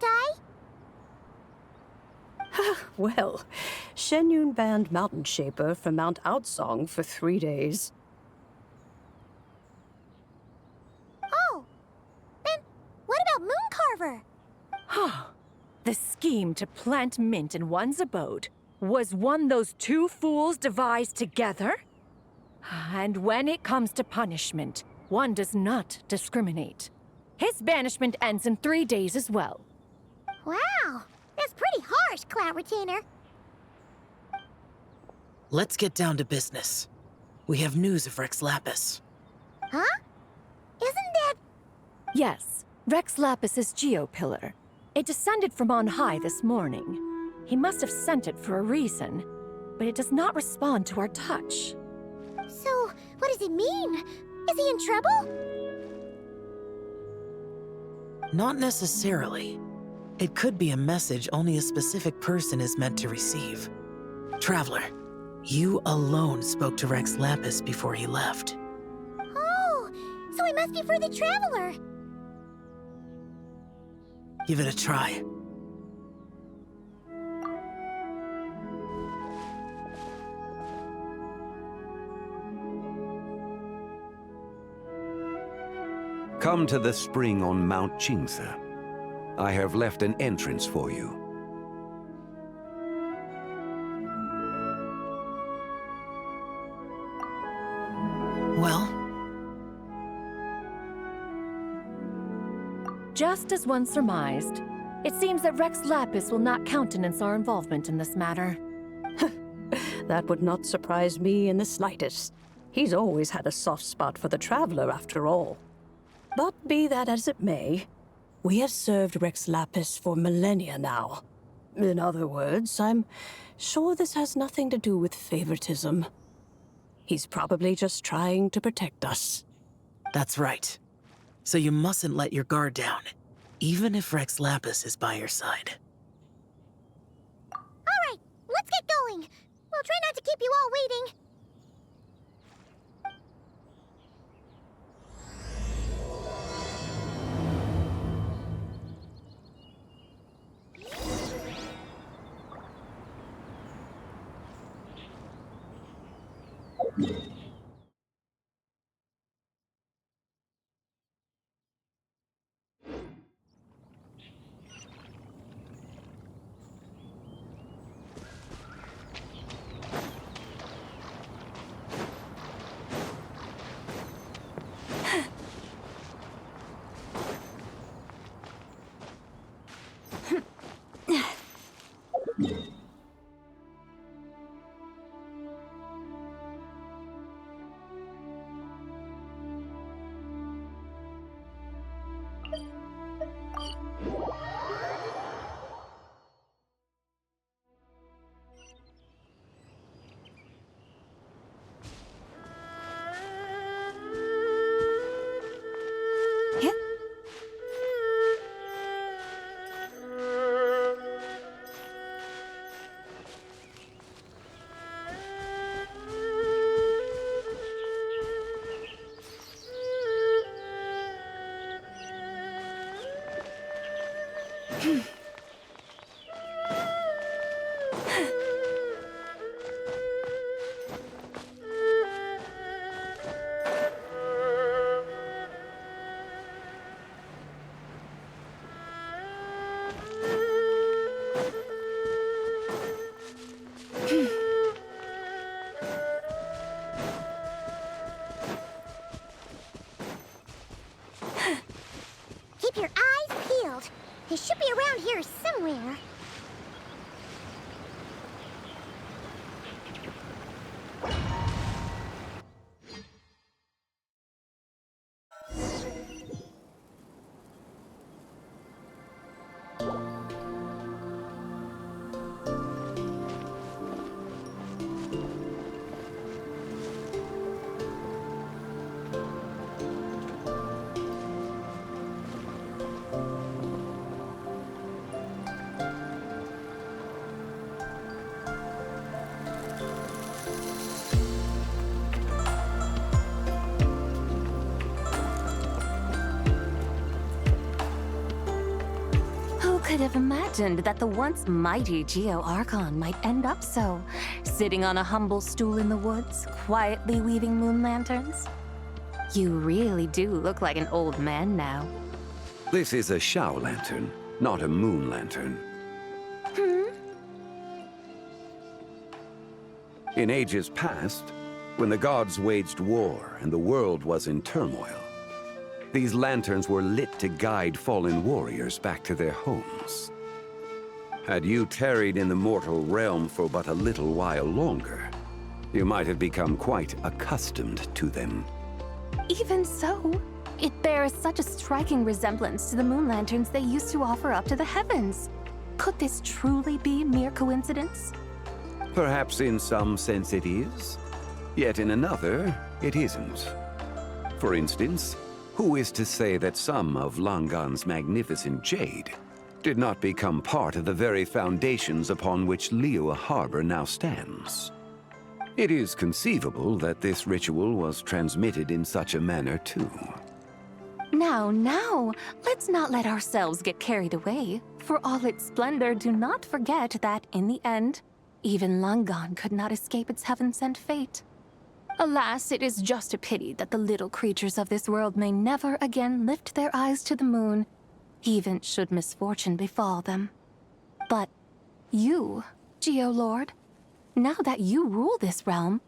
I? Well, Shen Yun banned Mountain Shaper from Mount Outsong for 3 days. Oh, then what about Mooncarver? The scheme to plant mint in one's abode was one those two fools devised together? And when it comes to punishment, one does not discriminate. His banishment ends in 3 days as well. Wow, that's pretty harsh, Cloud Retainer. Let's get down to business. We have news of Rex Lapis. Huh? Isn't that... Yes, Rex Lapis's Geopillar. It descended from on high this morning. He must have sent it for a reason, but it does not respond to our touch. So, what does it mean? Is he in trouble? Not necessarily. It could be a message only a specific person is meant to receive. Traveler, you alone spoke to Rex Lapis before he left. Oh, so it must be for the Traveler. Give it a try. Come to the spring on Mount Qingse. I have left an entrance for you. Well? Just as one surmised, it seems that Rex Lapis will not countenance our involvement in this matter. That would not surprise me in the slightest. He's always had a soft spot for the Traveler, after all. But be that as it may, we have served Rex Lapis for millennia now. In other words, I'm sure this has nothing to do with favoritism. He's probably just trying to protect us. That's right. So you mustn't let your guard down, even if Rex Lapis is by your side. All right, let's get going. We'll try not to keep you all waiting. could have imagined that the once mighty Geo Archon might end up so, sitting on a humble stool in the woods, quietly weaving moon lanterns? You really do look like an old man now. This is a Shao lantern, not a moon lantern. In ages past, when the gods waged war and the world was in turmoil, these lanterns were lit to guide fallen warriors back to their homes. Had you tarried in the mortal realm for but a little while longer, you might have become quite accustomed to them. Even so, it bears such a striking resemblance to the moon lanterns they used to offer up to the heavens. Could this truly be mere coincidence? Perhaps in some sense it is, yet in another, it isn't. For instance, who is to say that some of Langan's magnificent jade did not become part of the very foundations upon which Liyue Harbor now stands? It is conceivable that this ritual was transmitted in such a manner too. Now, let's not let ourselves get carried away. For all its splendor, do not forget that, in the end, even Langan could not escape its heaven-sent fate. Alas, it is just a pity that the little creatures of this world may never again lift their eyes to the moon, even should misfortune befall them. But you, Geolord, now that you rule this realm,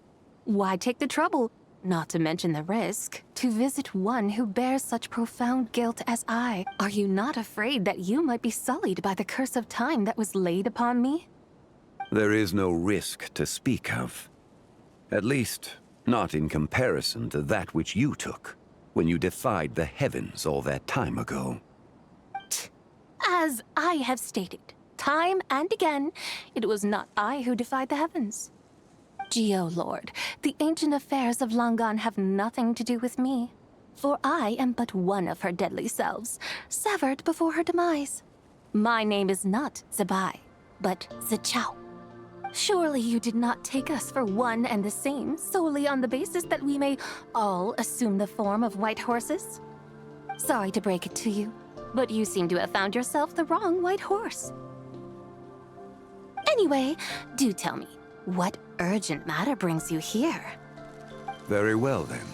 why take the trouble, not to mention the risk, to visit one who bears such profound guilt as I? Are you not afraid that you might be sullied by the curse of time that was laid upon me? There is no risk to speak of. At least, not in comparison to that which you took when you defied the heavens all that time ago. As I have stated, time and again, it was not I who defied the heavens. Geolord, the ancient affairs of Langan have nothing to do with me, for I am but one of her deadly selves, severed before her demise. My name is not Zibai, but Zichao. Surely you did not take us for one and the same solely on the basis that we may all assume the form of white horses? Sorry to break it to you, but you seem to have found yourself the wrong white horse. Anyway, do tell me, what urgent matter brings you here? Very well then.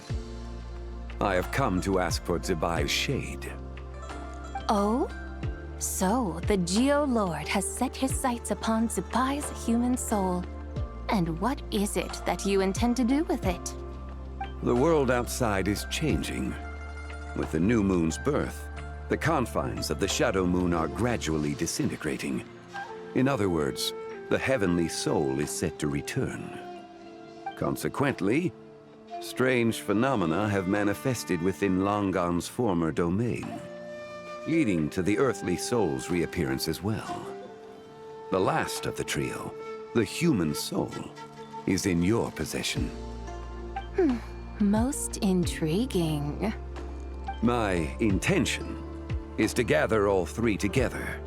I have come to ask for Zibai's shade. Oh? So, the Geolord has set his sights upon Zibai's human soul. And what is it that you intend to do with it? The world outside is changing. With the new moon's birth, the confines of the Shadow Moon are gradually disintegrating. In other words, the heavenly soul is set to return. Consequently, strange phenomena have manifested within Langan's former domain, leading to the earthly soul's reappearance as well. The last of the trio, the human soul, is in your possession. Most intriguing. My intention is to gather all three together,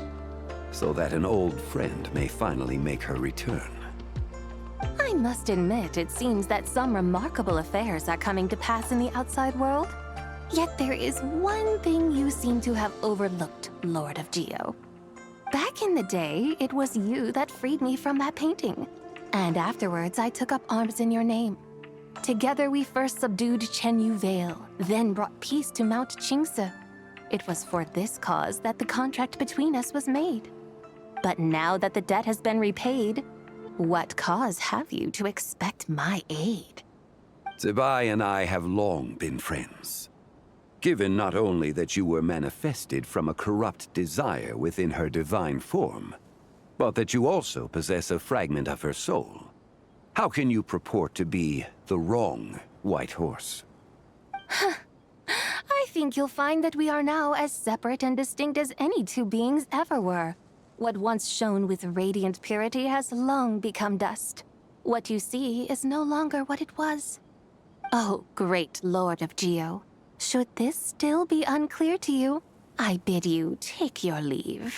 so that an old friend may finally make her return. I must admit, it seems that some remarkable affairs are coming to pass in the outside world. Yet there is one thing you seem to have overlooked, Lord of Geo. Back in the day, it was you that freed me from that painting. And afterwards, I took up arms in your name. Together, we first subdued Chenyu Vale, then brought peace to Mount Qingse. It was for this cause that the contract between us was made. But now that the debt has been repaid, what cause have you to expect my aid? Zibai and I have long been friends. Given not only that you were manifested from a corrupt desire within her divine form, but that you also possess a fragment of her soul, how can you purport to be the wrong white horse? I think you'll find that we are now as separate and distinct as any two beings ever were. What once shone with radiant purity has long become dust. What you see is no longer what it was. Oh, great Lord of Geo. Should this still be unclear to you, I bid you take your leave.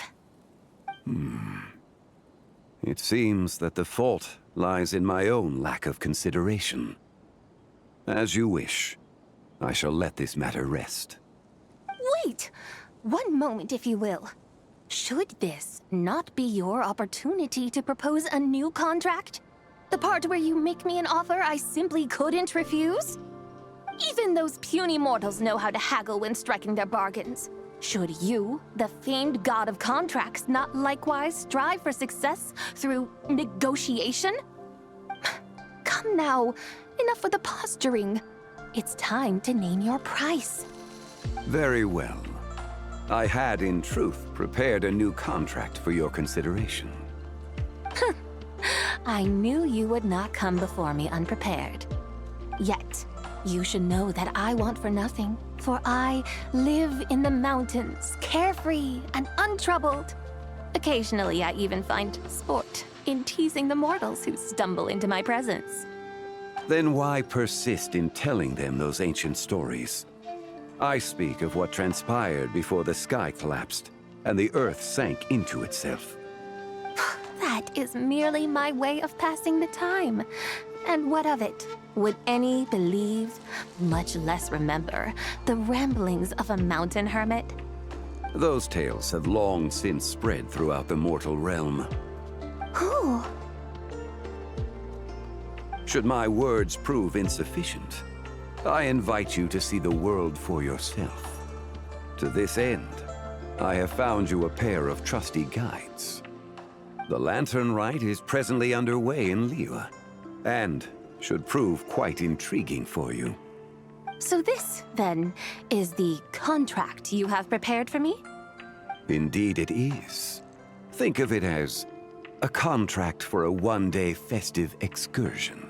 It seems that the fault lies in my own lack of consideration. As you wish. I shall let this matter rest. Wait! One moment, if you will. Should this not be your opportunity to propose a new contract? The part where you make me an offer I simply couldn't refuse? Even those puny mortals know how to haggle when striking their bargains. Should you, the famed god of contracts, not likewise strive for success through negotiation? Come now, enough with the posturing. It's time to name your price. Very well. I had, in truth, prepared a new contract for your consideration. I knew you would not come before me unprepared. Yet, you should know that I want for nothing, for I live in the mountains, carefree and untroubled. Occasionally, I even find sport in teasing the mortals who stumble into my presence. Then why persist in telling them those ancient stories? I speak of what transpired before the sky collapsed and the earth sank into itself. That is merely my way of passing the time. And what of it? Would any believe, much less remember, the ramblings of a mountain hermit? Those tales have long since spread throughout the mortal realm. Who? Should my words prove insufficient, I invite you to see the world for yourself. To this end, I have found you a pair of trusty guides. The lantern rite is presently underway in Liyue, and should prove quite intriguing for you. So this, then, is the contract you have prepared for me? Indeed it is. Think of it as a contract for a one-day festive excursion.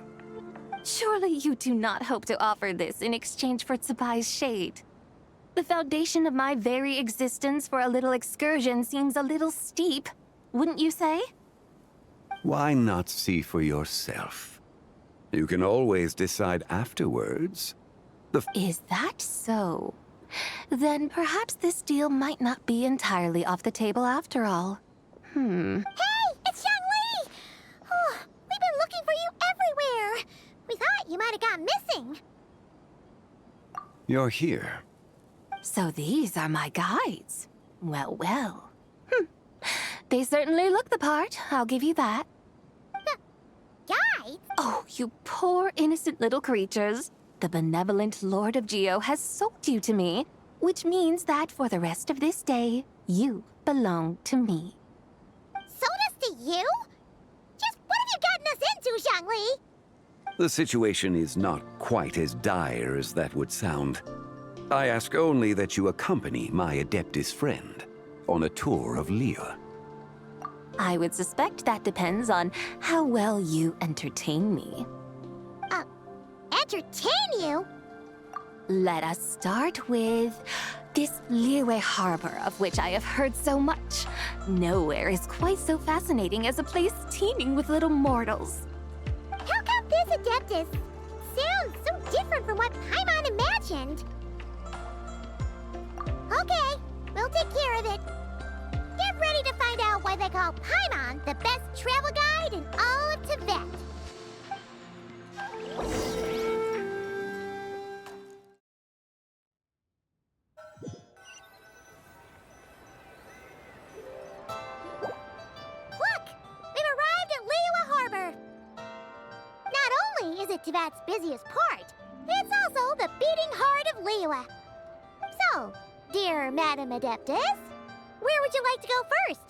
Surely you do not hope to offer this in exchange for Tsubai's shade. The foundation of my very existence for a little excursion seems a little steep, wouldn't you say? Why not see for yourself? You can always decide afterwards. Is that so? Then perhaps this deal might not be entirely off the table after all. Hey, it's Xiangli! Oh, we've been looking for you everywhere. We thought you might have gone missing. You're here. So these are my guides. Well, well. They certainly look the part, I'll give you that. Guides? Oh, you poor innocent little creatures. The benevolent Lord of Geo has sold you to me, which means that for the rest of this day, you belong to me. Sold us to you? Just what have you gotten us into, Xiangli? The situation is not quite as dire as that would sound. I ask only that you accompany my Adeptus friend on a tour of Liyue. I would suspect that depends on how well you entertain me. Entertain you? Let us start with this Liyue harbor of which I have heard so much. Nowhere is quite so fascinating as a place teeming with little mortals. How come this Adeptus sounds so different from what Paimon imagined? Okay, we'll take care of it. Get ready to find out why they call Paimon the best travel guide in all of Tibet. Look! We've arrived at Liyue Harbor. Not only is it Tibet's busiest port, it's also the beating heart of Liyue. So, dear Madam Adeptus, where would you like to go first?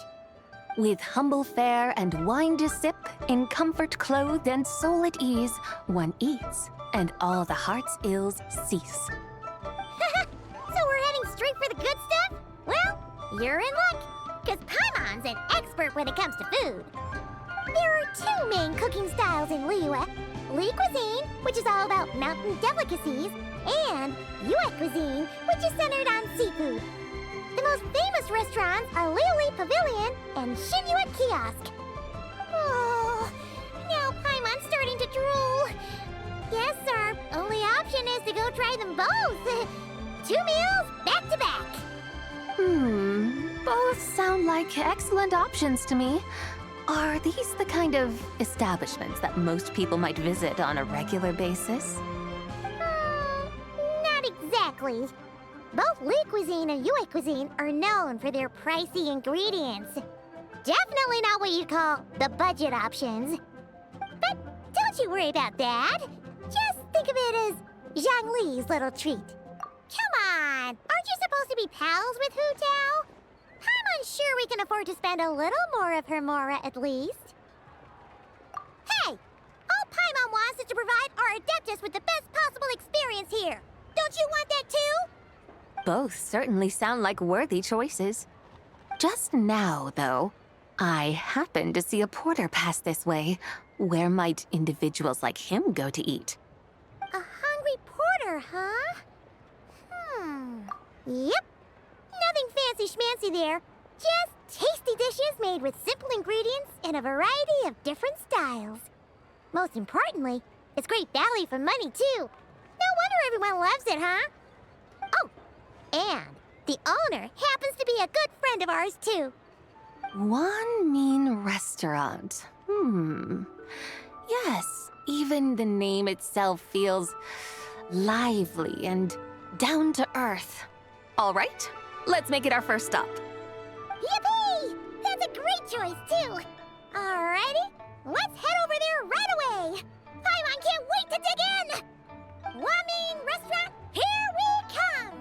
With humble fare and wine to sip, in comfort clothed and soul at ease, one eats, and all the heart's ills cease. So we're heading straight for the good stuff? Well, you're in luck, because Paimon's an expert when it comes to food. There are two main cooking styles in Liyue. Li cuisine, which is all about mountain delicacies, and Yue cuisine, which is centered on seafood. The most famous restaurants are Liyue Pavilion and Shinyue Kiosk. Oh, now Paimon's starting to drool. Guess our only option is to go try them both. 2 meals, back to back. Both sound like excellent options to me. Are these the kind of establishments that most people might visit on a regular basis? Not exactly. Both Li cuisine and Yue cuisine are known for their pricey ingredients. Definitely not what you'd call the budget options. But don't you worry about that. Just think of it as Zhang Li's little treat. Come on, aren't you supposed to be pals with Hu Tao? I'm unsure we can afford to spend a little more of her mora at least. Hey, all Paimon wants is to provide our Adeptus with the best possible experience here. Don't you want that too? Both certainly sound like worthy choices. Just now, though, I happened to see a porter pass this way. Where might individuals like him go to eat? A hungry porter, huh? Yep. Nothing fancy schmancy there. Just tasty dishes made with simple ingredients in a variety of different styles. Most importantly, it's great value for money, too. No wonder everyone loves it, huh? Oh, and the owner happens to be a good friend of ours, too. One mean restaurant. Yes, even the name itself feels lively and down to earth. All right, let's make it our first stop. Yippee! That's a great choice, too. Alrighty, let's head over there right away. Paimon can't wait to dig in. Wamin Restaurant, here we come.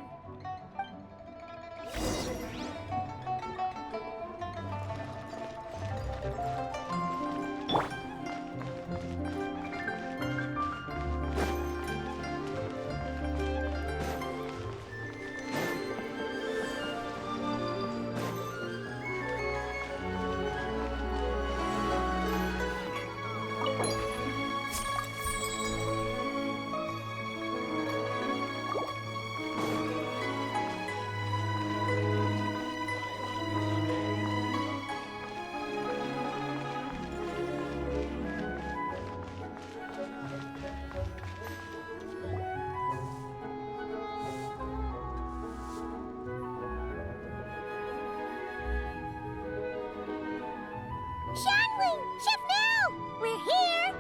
Shangling! Chef now! We're here!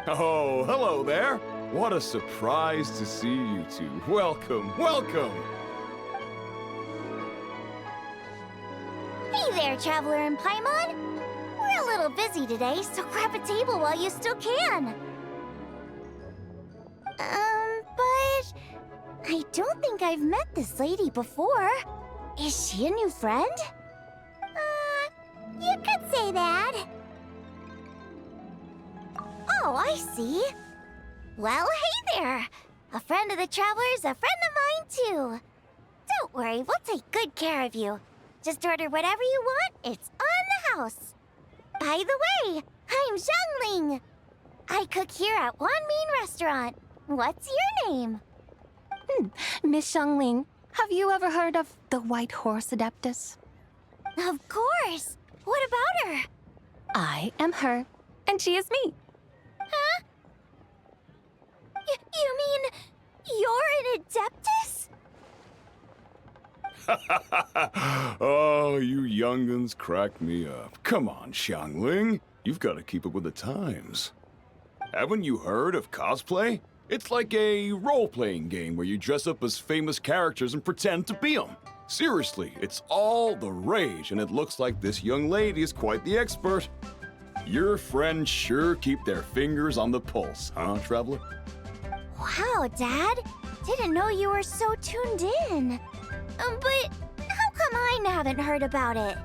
Oh, hello there. What a surprise to see you two. Welcome, welcome. Hey there, Traveler and Paimon! We're a little busy today, so grab a table while you still can. But I don't think I've met this lady before. Is she a new friend? You could say that. Oh, I see. Well, hey there. A friend of the Traveler's a friend of mine, too. Don't worry, we'll take good care of you. Just order whatever you want, it's on the house. By the way, I'm Zhangling. I cook here at Wanmin Restaurant. What's your name? Miss Xiangling, have you ever heard of the White Horse Adeptus? Of course. What about her? I am her, and she is me. Huh? You mean you're an Adeptus? Oh, you young'uns crack me up. Come on, Xiangling. You've got to keep up with the times. Haven't you heard of cosplay? It's like a role-playing game where you dress up as famous characters and pretend to be them. Seriously, it's all the rage, and it looks like this young lady is quite the expert. Your friends sure keep their fingers on the pulse, huh, Traveler? Wow, Dad. Didn't know you were so tuned in. But how come I haven't heard about it?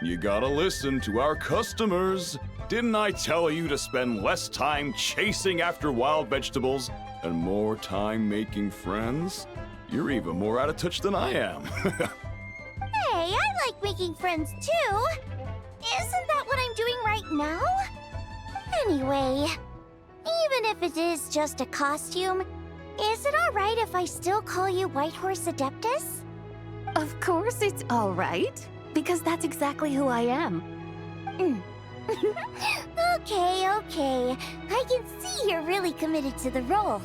You gotta listen to our customers. Didn't I tell you to spend less time chasing after wild vegetables and more time making friends? You're even more out of touch than I am. Hey, I like making friends too. Isn't that what I'm doing right now? Anyway, even if it is just a costume, is it alright if I still call you White Horse Adeptus? Of course it's all right, because that's exactly who I am. Okay. I can see you're really committed to the role.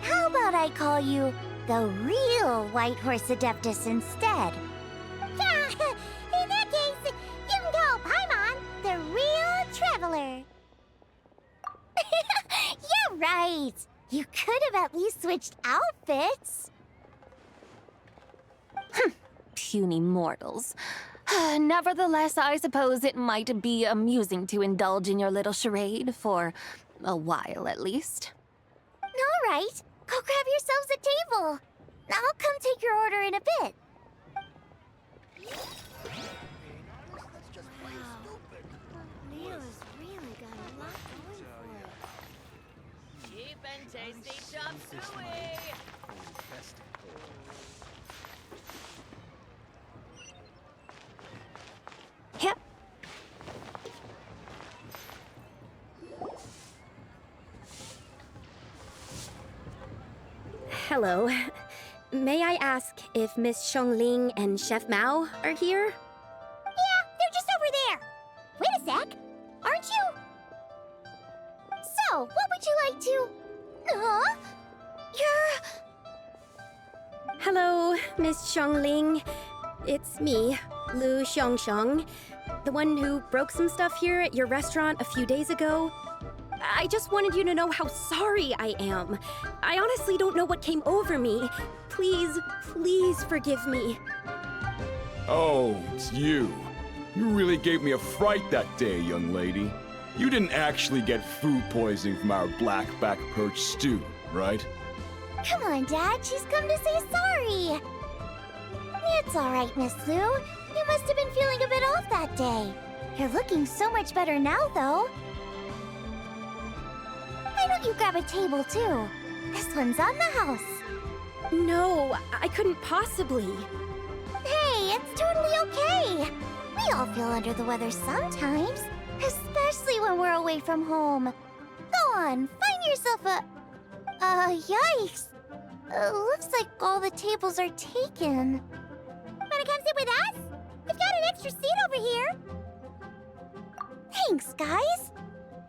How about I call you the real White Horse Adeptus instead? In that case, you can call Paimon the real Traveler. Yeah, right. You could have at least switched outfits. Puny mortals. Nevertheless, I suppose it might be amusing to indulge in your little charade for a while, at least. All right, go grab yourselves a table. I'll come take your order in a bit. Leo's really got a lot going for it. Cheap and tasty chop suey! Yep. Hello. May I ask if Miss Xiongling and Chef Mao are here? Yeah, they're just over there. Wait a sec. Aren't you? So, what would you like to... Huh? You're... Hello, Miss Xiongling. It's me, Lu Xiongxiong, the one who broke some stuff here at your restaurant a few days ago. I just wanted you to know how sorry I am. I honestly don't know what came over me. Please, please forgive me. Oh, it's you. You really gave me a fright that day, young lady. You didn't actually get food poisoning from our black-back perch stew, right? Come on, Dad. She's come to say sorry. It's all right, Miss Lou. You must have been feeling a bit off that day. You're looking so much better now, though. Why don't you grab a table, too? This one's on the house. No, I couldn't possibly. Hey, it's totally okay. We all feel under the weather sometimes, especially when we're away from home. Go on, find yourself a... yikes. Looks like all the tables are taken. Wanna come sit with us? We've got an extra seat over here. Thanks, guys.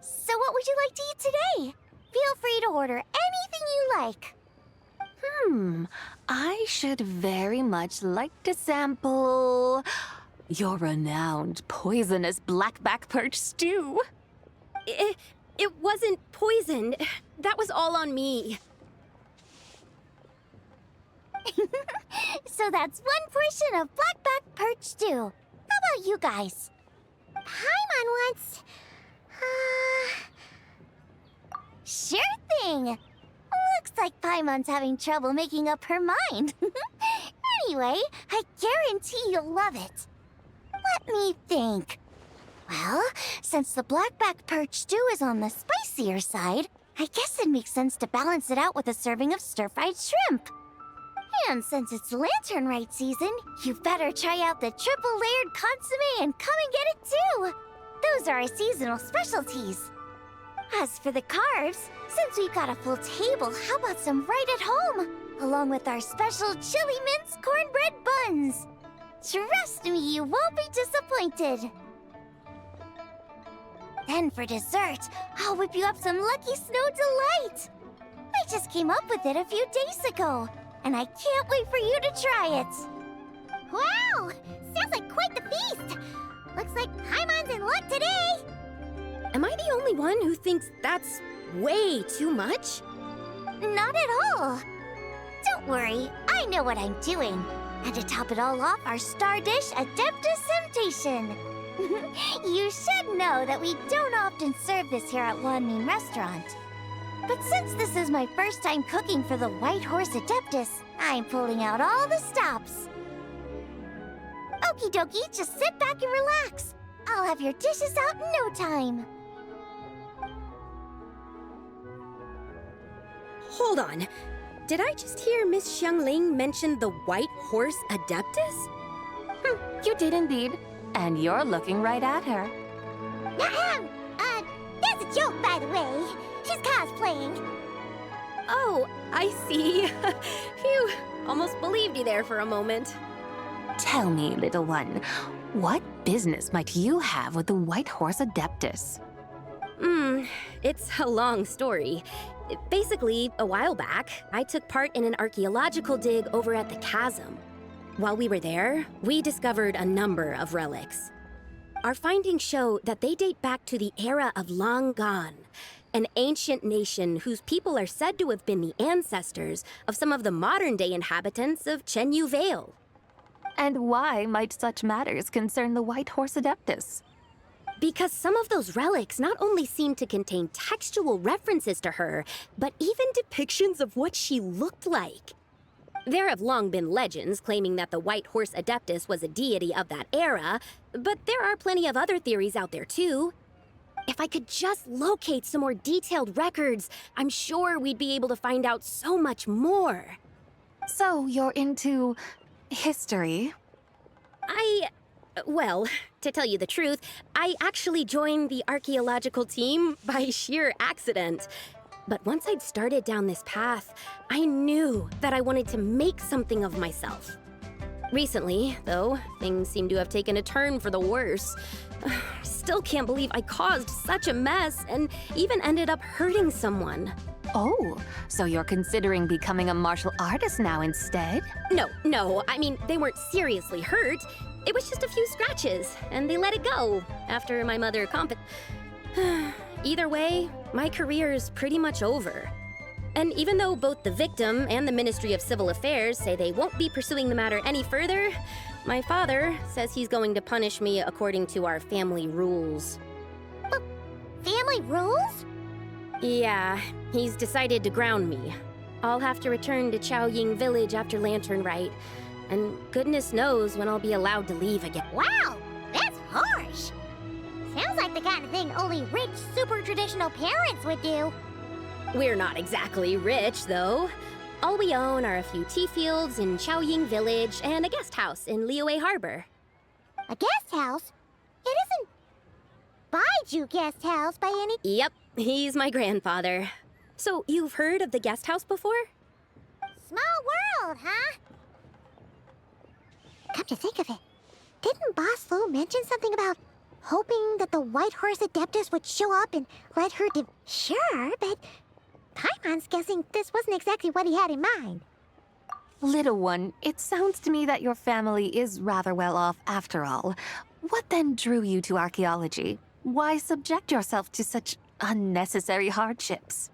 So what would you like to eat today? Feel free to order anything you like. I should very much like to sample your renowned poisonous blackback perch stew. It wasn't poisoned. That was all on me. So that's one portion of blackback perch stew. How about you guys? Paimon wants... Sure thing! Looks like Paimon's having trouble making up her mind. Anyway, I guarantee you'll love it. Let me think. Well, since the blackback perch stew is on the spicier side, I guess it makes sense to balance it out with a serving of stir-fried shrimp. And since it's lantern-rite season, you better try out the triple-layered consommé and come and get it too! Those are our seasonal specialties. As for the carbs, since we've got a full table, how about some right at home? Along with our special chili mince cornbread buns. Trust me, you won't be disappointed. Then for dessert, I'll whip you up some Lucky Snow Delight. I just came up with it a few days ago, and I can't wait for you to try it. Wow! Sounds like quite the feast! Looks like Paimon's in luck today! Am I the only one who thinks that's way too much? Not at all. Don't worry, I know what I'm doing. And to top it all off, our star dish, Adeptus Temptation. You should know that we don't often serve this here at Wanmin Restaurant. But since this is my first time cooking for the White Horse Adeptus, I'm pulling out all the stops. Okie dokie, just sit back and relax. I'll have your dishes out in no time. Hold on. Did I just hear Miss Xiangling mention the White Horse Adeptus? You did indeed. And you're looking right at her. That's a joke, by the way. She's cosplaying. Oh, I see. Phew, almost believed you there for a moment. Tell me, little one, what business might you have with the White Horse Adeptus? It's a long story. Basically, a while back, I took part in an archaeological dig over at the chasm. While we were there, we discovered a number of relics. Our findings show that they date back to the era of Long Gone, an ancient nation whose people are said to have been the ancestors of some of the modern-day inhabitants of Chenyu Vale. And why might such matters concern the White Horse Adeptus? Because some of those relics not only seem to contain textual references to her, but even depictions of what she looked like. There have long been legends claiming that the White Horse Adeptus was a deity of that era, but there are plenty of other theories out there too. If I could just locate some more detailed records, I'm sure we'd be able to find out so much more. So you're into history? Well, to tell you the truth, I actually joined the archaeological team by sheer accident. But once I'd started down this path, I knew that I wanted to make something of myself. Recently, though, things seem to have taken a turn for the worse. Still can't believe I caused such a mess and even ended up hurting someone. Oh, so you're considering becoming a martial artist now instead? No, I mean, they weren't seriously hurt. It was just a few scratches, and they let it go after my mother Either way, my career's pretty much over. And even though both the victim and the Ministry of Civil Affairs say they won't be pursuing the matter any further, my father says he's going to punish me according to our family rules. Family rules? Yeah, he's decided to ground me. I'll have to return to Chaoying Village after Lantern Rite, and goodness knows when I'll be allowed to leave again. Wow, that's harsh. Sounds like the kind of thing only rich, super traditional parents would do. We're not exactly rich, though. All we own are a few tea fields in Chaoying Village and a guest house in Liyue Harbor. A guest house? It isn't Baiju Guest House by any... Yep, he's my grandfather. So, you've heard of the guest house before? Small world, huh? Come to think of it, didn't Boss Lu mention something about hoping that the White Horse Adeptus would show up and let her Sure, but Paimon's guessing this wasn't exactly what he had in mind. Little one, it sounds to me that your family is rather well off after all. What then drew you to archaeology? Why subject yourself to such unnecessary hardships?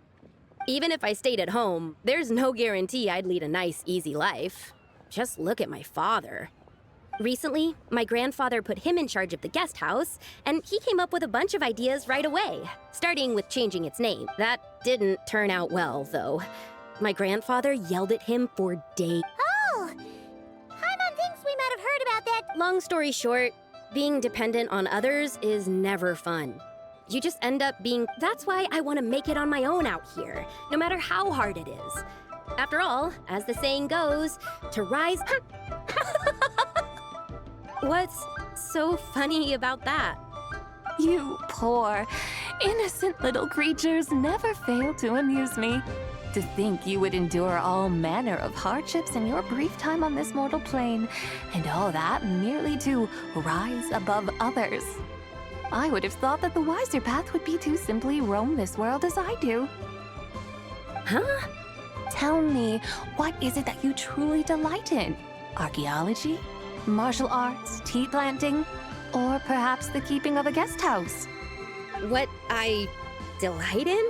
Even if I stayed at home, there's no guarantee I'd lead a nice, easy life. Just look at my father. Recently, my grandfather put him in charge of the guest house, and he came up with a bunch of ideas right away, starting with changing its name. That didn't turn out well, though. My grandfather yelled at him for days. Oh! Paimon thinks we might have heard about that. Long story short, being dependent on others is never fun. You just end up being... That's why I want to make it on my own out here, no matter how hard it is. After all, as the saying goes, to rise... What's so funny about that? You poor, innocent little creatures never fail to amuse me. To think you would endure all manner of hardships in your brief time on this mortal plane, and all that merely to rise above others. I would have thought that the wiser path would be to simply roam this world as I do. Huh? Tell me, what is it that you truly delight in? Archaeology? Martial arts? Tea planting? Or perhaps the keeping of a guest house? What I delight in?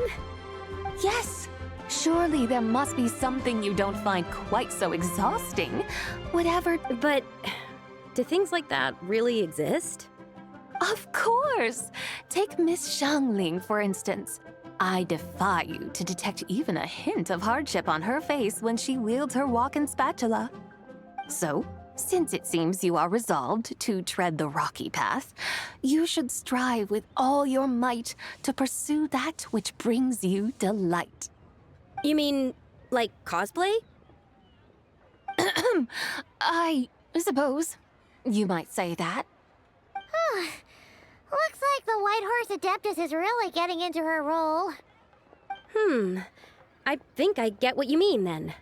Yes! Surely there must be something you don't find quite so exhausting. Whatever... But do things like that really exist? Of course! Take Miss Xiangling, for instance. I defy you to detect even a hint of hardship on her face when she wields her walking spatula. So, since it seems you are resolved to tread the rocky path, you should strive with all your might to pursue that which brings you delight. You mean, like cosplay? I suppose you might say that. Looks like the White Horse Adeptus is really getting into her role. I think I get what you mean, then.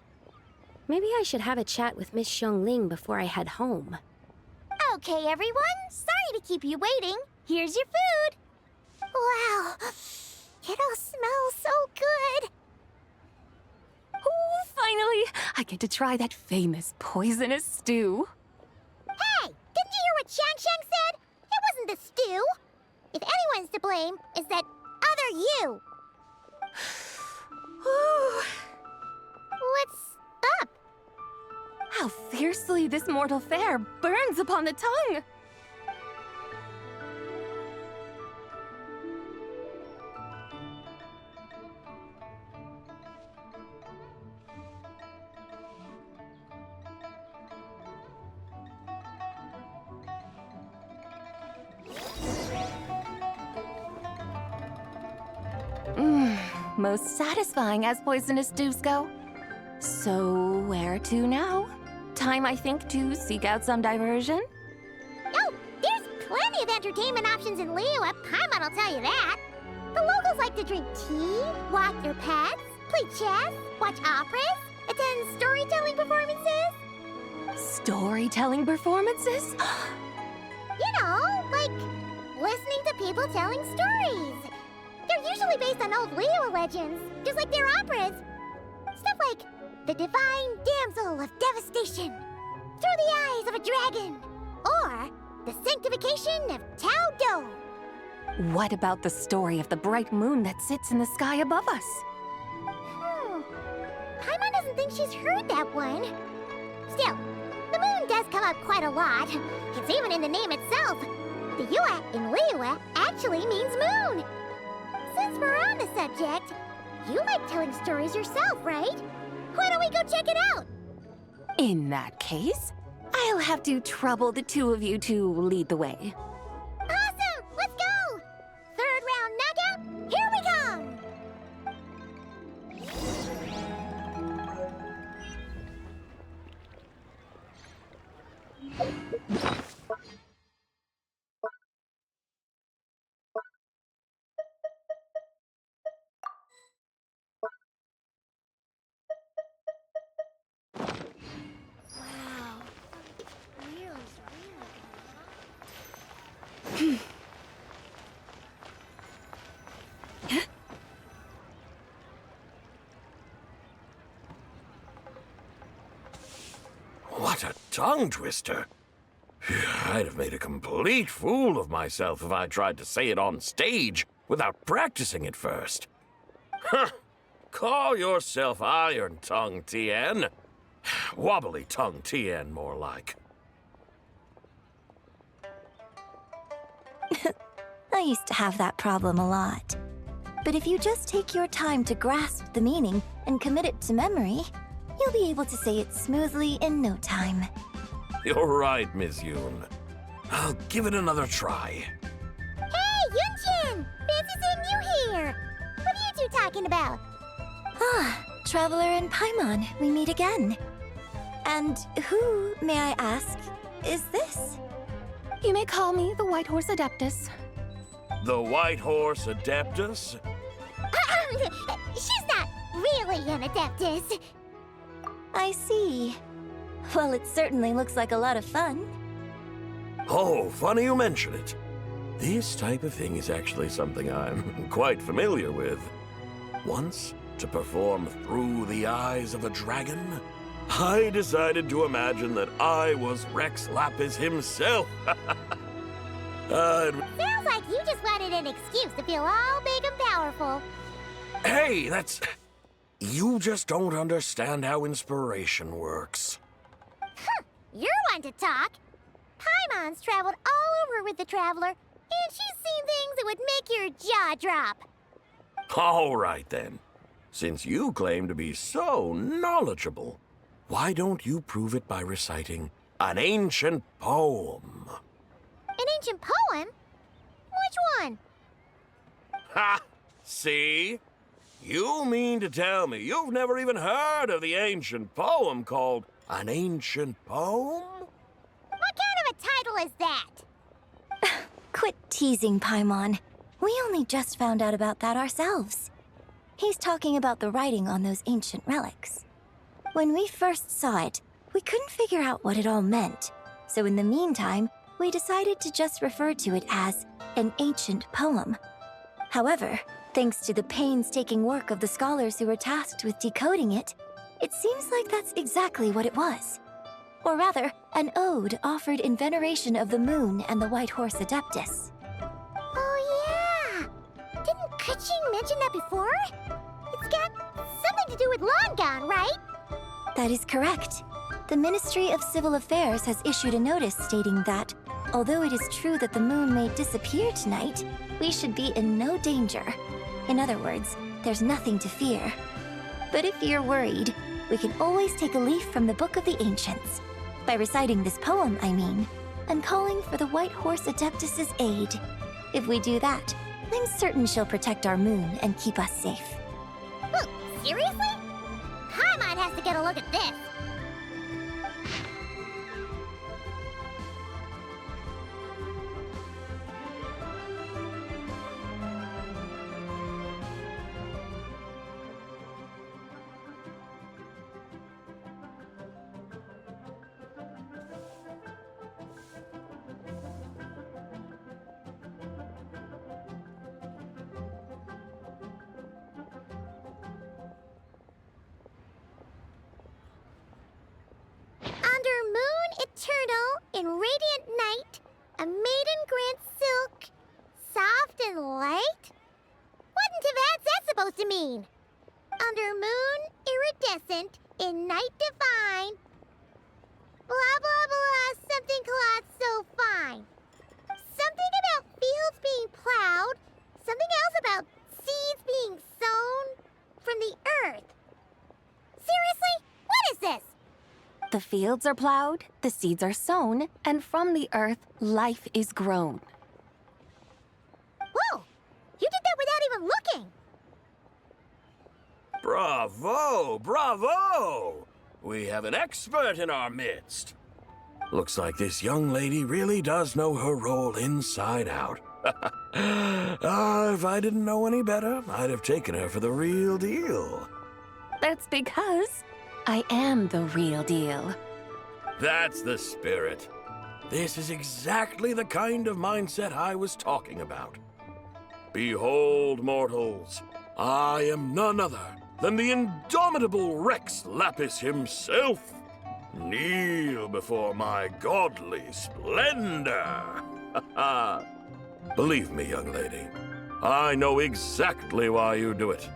Maybe I should have a chat with Miss Xiangling before I head home. Okay, everyone. Sorry to keep you waiting. Here's your food. Wow. It all smells so good. Oh, finally! I get to try that famous poisonous stew. Hey, didn't you hear what Shang said? It wasn't the stew. If anyone's to blame, it's that other you. What's up? How Fiercely this mortal fare burns upon the tongue. Most satisfying as poisonous dews go. So, where to now? Time, I think, to seek out some diversion? Oh, there's plenty of entertainment options in Liyue, Paimon will tell you that. The locals like to drink tea, walk their pets, play chess, watch operas, attend storytelling performances. Storytelling performances? You know, like listening to people telling stories. They're usually based on old Liyue legends, just like their operas. Stuff like the Divine Damsel of Devastation, Through the Eyes of a Dragon, or the Sanctification of Tao Do. What about the story of the bright moon that sits in the sky above us? Paimon doesn't think she's heard that one. Still, the moon does come up quite a lot. It's even in the name itself. The Yue in Liyue actually means moon. Since we're on the subject, you like telling stories yourself, right? Why don't we go check it out? In that case, I'll have to trouble the two of you to lead the way. Awesome! Let's go! Third round knockout, here we come! What a tongue twister. I'd have made a complete fool of myself if I tried to say it on stage without practicing it first. Huh. Call yourself Iron Tongue, Tien. Wobbly Tongue, Tien, more like. I used to have that problem a lot. But if you just take your time to grasp the meaning and commit it to memory, you'll be able to say it smoothly in no time. You're right, Miss Yoon. I'll give it another try. Hey, Yunchin! Fancy seeing you here! What are you two talking about? Ah, Traveler and Paimon, we meet again. And who, may I ask, is this? You may call me the White Horse Adeptus. The White Horse Adeptus? She's not really an Adeptus. I see. Well, it certainly looks like a lot of fun. Oh, funny you mention it. This type of thing is actually something I'm quite familiar with. Once, to perform Through the Eyes of a Dragon, I decided to imagine that I was Rex Lapis himself. Sounds like you just wanted an excuse to feel all big and powerful. Hey, that's... You just don't understand how inspiration works. You're one to talk. Paimon's traveled all over with the Traveler, and she's seen things that would make your jaw drop. All right, then. Since you claim to be so knowledgeable, why don't you prove it by reciting an ancient poem? An ancient poem? Which one? Ha! See? You mean to tell me you've never even heard of the ancient poem called An Ancient Poem? What kind of a title is that? Quit teasing, Paimon. We only just found out about that ourselves. He's talking about the writing on those ancient relics. When we first saw it, we couldn't figure out what it all meant. So in the meantime, we decided to just refer to it as an ancient poem. However, thanks to the painstaking work of the scholars who were tasked with decoding it, it seems like that's exactly what it was. Or rather, an ode offered in veneration of the moon and the White Horse Adeptus. Oh, yeah! Didn't Kuching mention that before? It's got something to do with Long Gone, right? That is correct. The Ministry of Civil Affairs has issued a notice stating that, although it is true that the moon may disappear tonight, we should be in no danger. In other words, there's nothing to fear. But if you're worried, we can always take a leaf from the Book of the Ancients. By reciting this poem, I mean, and calling for the White Horse Adeptus's aid. If we do that, I'm certain she'll protect our moon and keep us safe. Whoa, seriously? Paimon has to get a look at this. Under moon eternal in radiant night, a maiden grants silk, soft and light? What in Tibet's that supposed to mean? Under moon iridescent in night divine, blah blah blah, something cloth so fine. Something about fields being plowed, something else about seeds being sown from the earth. Seriously? What is this? The fields are plowed, the seeds are sown, and from the earth, life is grown. Whoa! You did that without even looking! Bravo! Bravo! We have an expert in our midst. Looks like this young lady really does know her role inside out. If I didn't know any better, I'd have taken her for the real deal. That's because I am the real deal. That's the spirit. This is exactly the kind of mindset I was talking about. Behold, mortals, I am none other than the indomitable Rex Lapis himself. Kneel before my godly splendor. Believe me, young lady, I know exactly why you do it.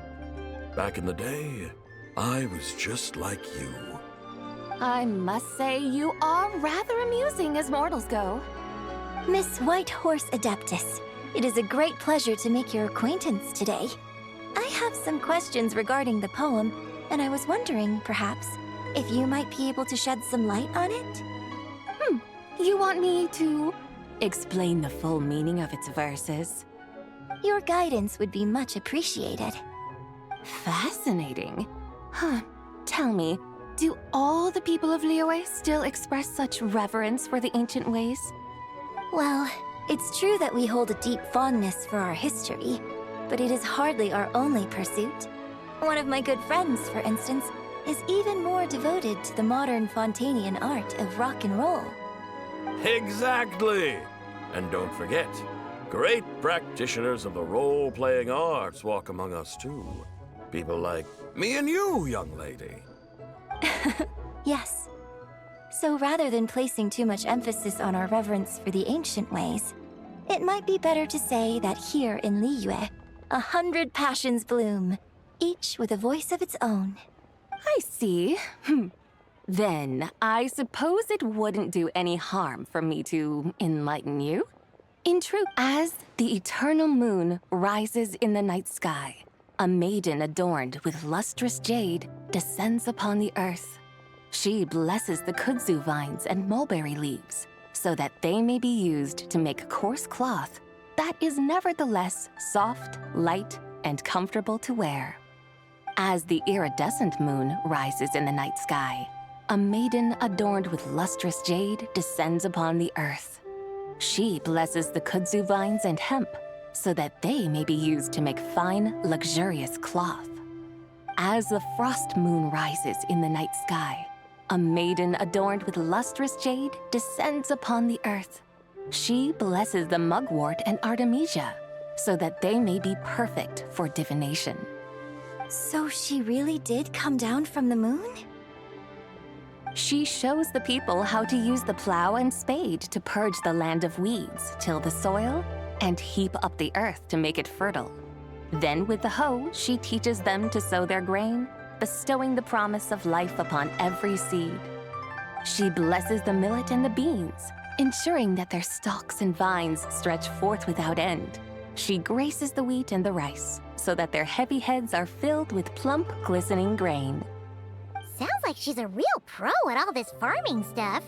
Back in the day, I was just like you. I must say you are rather amusing as mortals go. Miss White Horse Adeptus, it is a great pleasure to make your acquaintance today. I have some questions regarding the poem, and I was wondering, perhaps, if you might be able to shed some light on it? You want me to explain the full meaning of its verses? Your guidance would be much appreciated. Fascinating. Huh. Tell me, do all the people of Liyue still express such reverence for the ancient ways? Well, it's true that we hold a deep fondness for our history, but it is hardly our only pursuit. One of my good friends, for instance, is even more devoted to the modern Fontanian art of rock and roll. Exactly! And don't forget, great practitioners of the role-playing arts walk among us too. People like me and you, young lady. Yes. So rather than placing too much emphasis on our reverence for the ancient ways, it might be better to say that here in Liyue, 100 passions bloom, each with a voice of its own. I see. Then, I suppose it wouldn't do any harm for me to enlighten you. In truth, as the eternal moon rises in the night sky, a maiden adorned with lustrous jade descends upon the earth. She blesses the kudzu vines and mulberry leaves so that they may be used to make coarse cloth that is nevertheless soft, light, and comfortable to wear. As the iridescent moon rises in the night sky, a maiden adorned with lustrous jade descends upon the earth. She blesses the kudzu vines and hemp so that they may be used to make fine, luxurious cloth. As the frost moon rises in the night sky, a maiden adorned with lustrous jade descends upon the earth. She blesses the mugwort and artemisia so that they may be perfect for divination. So she really did come down from the moon? She shows the people how to use the plow and spade to purge the land of weeds, till the soil, and heap up the earth to make it fertile. Then with the hoe, she teaches them to sow their grain, bestowing the promise of life upon every seed. She blesses the millet and the beans, ensuring that their stalks and vines stretch forth without end. She graces the wheat and the rice, so that their heavy heads are filled with plump, glistening grain. Sounds like she's a real pro at all this farming stuff.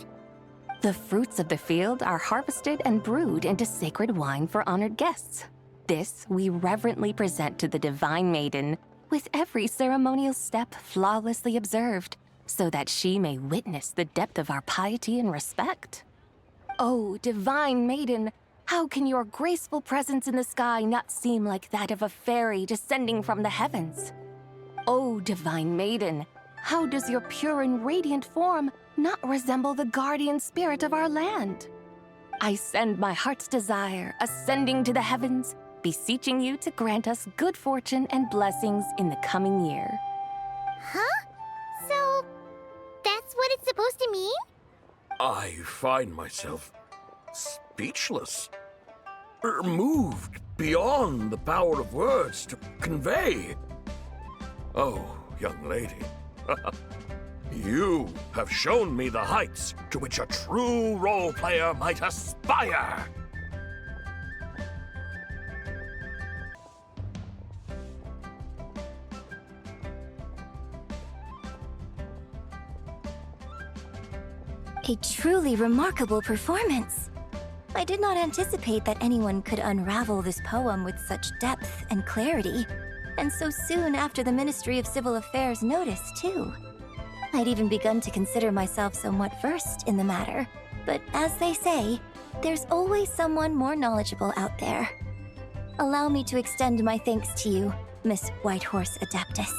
The fruits of the field are harvested and brewed into sacred wine for honored guests. This we reverently present to the divine maiden, with every ceremonial step flawlessly observed, so that she may witness the depth of our piety and respect. Oh, divine maiden, how can your graceful presence in the sky not seem like that of a fairy descending from the heavens? Oh, divine maiden, how does your pure and radiant form not resemble the guardian spirit of our land? I send my heart's desire, ascending to the heavens, beseeching you to grant us good fortune and blessings in the coming year. Huh? So, that's what it's supposed to mean? I find myself speechless, moved beyond the power of words to convey. Oh, young lady, you have shown me the heights to which a true role player might aspire. A truly remarkable performance. I did not anticipate that anyone could unravel this poem with such depth and clarity, and so soon after the Ministry of Civil Affairs noticed, too. I'd even begun to consider myself somewhat versed in the matter, but as they say, there's always someone more knowledgeable out there. Allow me to extend my thanks to you, Miss Whitehorse Adeptus.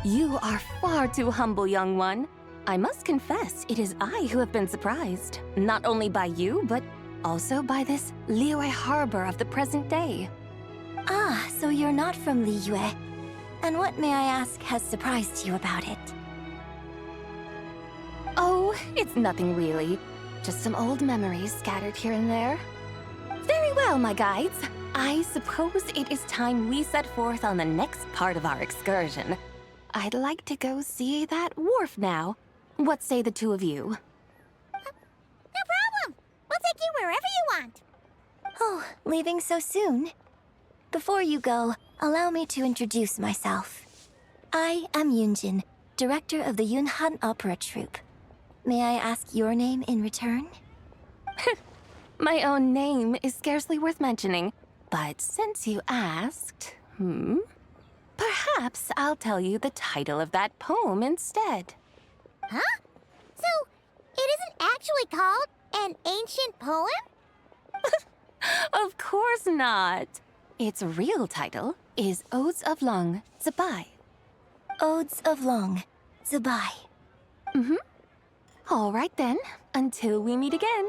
You are far too humble, young one. I must confess, it is I who have been surprised, not only by you, but also by this Liyue harbor of the present day. Ah, so you're not from Liyue. And what, may I ask, has surprised you about it? Oh, it's nothing really. Just some old memories scattered here and there. Very well, my guides. I suppose it is time we set forth on the next part of our excursion. I'd like to go see that wharf now. What say the two of you? No problem. We'll take you wherever you want. Oh, leaving so soon? Before you go, allow me to introduce myself. I am Yunjin, director of the Yunhan Opera Troupe. May I ask your name in return? My own name is scarcely worth mentioning, but since you asked, perhaps I'll tell you the title of that poem instead. Huh? So, it isn't actually called an ancient poem? Of course not. Its real title is Odes of Long Zabai. Odes of Long Zabai. All right then, until we meet again.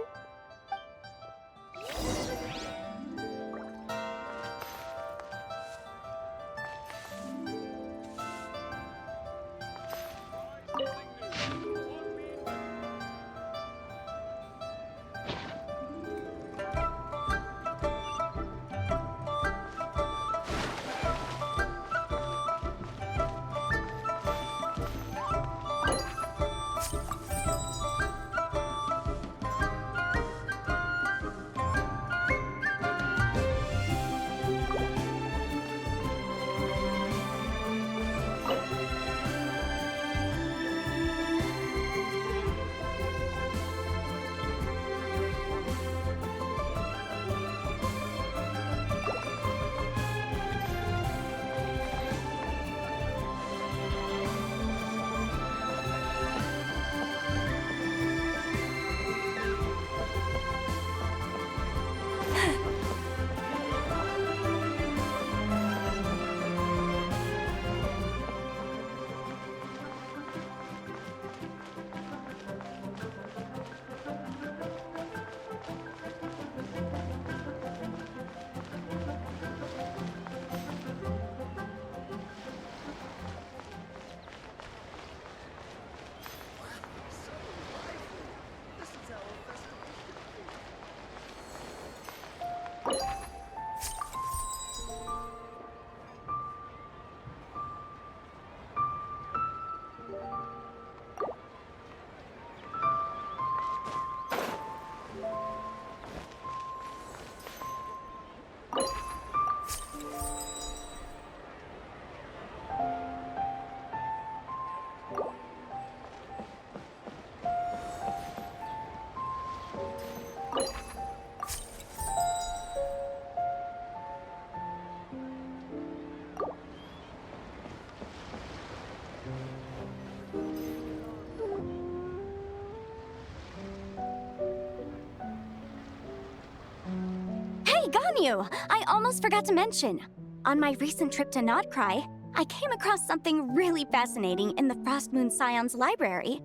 Ganyu! I almost forgot to mention. On my recent trip to Notcry, I came across something really fascinating in the Frost Moon Scion's library.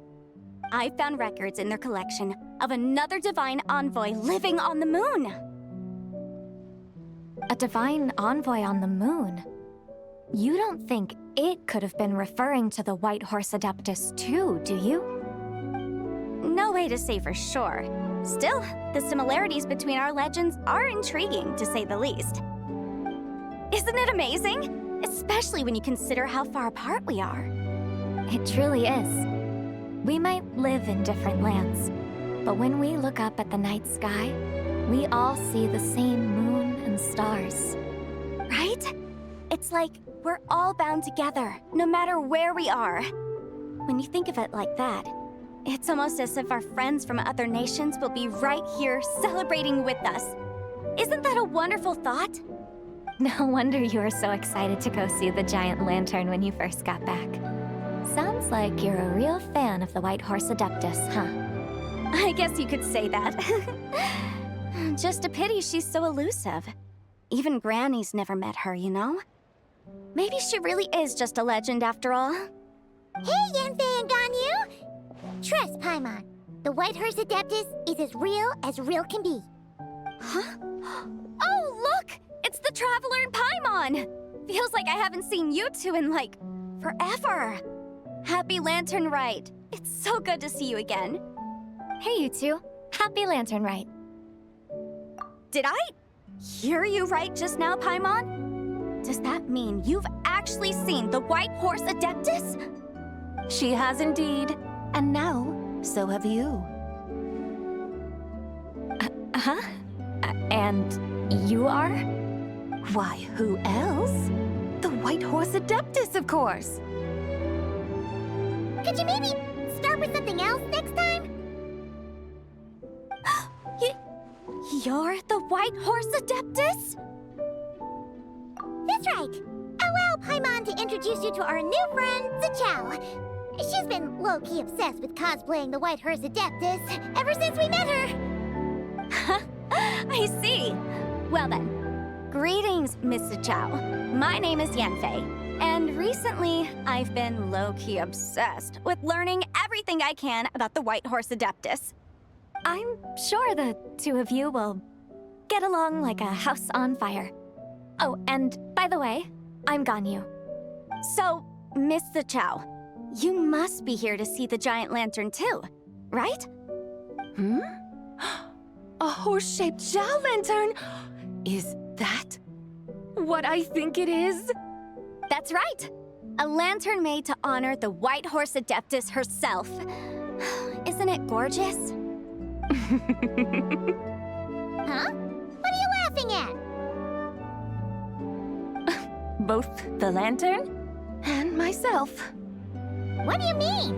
I found records in their collection of another divine envoy living on the moon. A divine envoy on the moon? You don't think it could have been referring to the White Horse Adeptus too, do you? No way to say for sure. Still, the similarities between our legends are intriguing, to say the least. Isn't it amazing? Especially when you consider how far apart we are. It truly is. We might live in different lands, but when we look up at the night sky, we all see the same moon and stars. Right? It's like we're all bound together, no matter where we are. When you think of it like that, it's almost as if our friends from other nations will be right here celebrating with us. Isn't that a wonderful thought? No wonder you were so excited to go see the giant lantern when you first got back. Sounds like you're a real fan of the White Horse Adeptus, huh? I guess you could say that. Just a pity she's so elusive. Even Granny's never met her, you know? Maybe she really is just a legend after all. Hey, Yanfei and Ganyu! Trust Paimon. The White Horse Adeptus is as real can be. Huh? Oh, look! It's the Traveler and Paimon! Feels like I haven't seen you two in, like, forever. Happy Lantern Rite. It's so good to see you again. Hey, you two. Happy Lantern Rite. Did I hear you right just now, Paimon? Does that mean you've actually seen the White Horse Adeptus? She has indeed. And now, so have you. Huh? And you are? Why, who else? The White Horse Adeptus, of course. Could you maybe start with something else next time? You're the White Horse Adeptus? That's right. Allow Paimon to introduce you to our new friend, Zichao. She's been low-key obsessed with cosplaying the White Horse Adeptus ever since we met her. I see. Well then, greetings, Miss Zichao. My name is Yanfei, and recently I've been low-key obsessed with learning everything I can about the White Horse Adeptus. I'm sure the two of you will get along like a house on fire. Oh, and by the way, I'm Ganyu. So, Miss Zichao, you must be here to see the giant lantern too, right? A horse-shaped Zhao lantern? Is that what I think it is? That's right. A lantern made to honor the White Horse Adeptus herself. Isn't it gorgeous? Huh? What are you laughing at? Both the lantern and myself. What do you mean?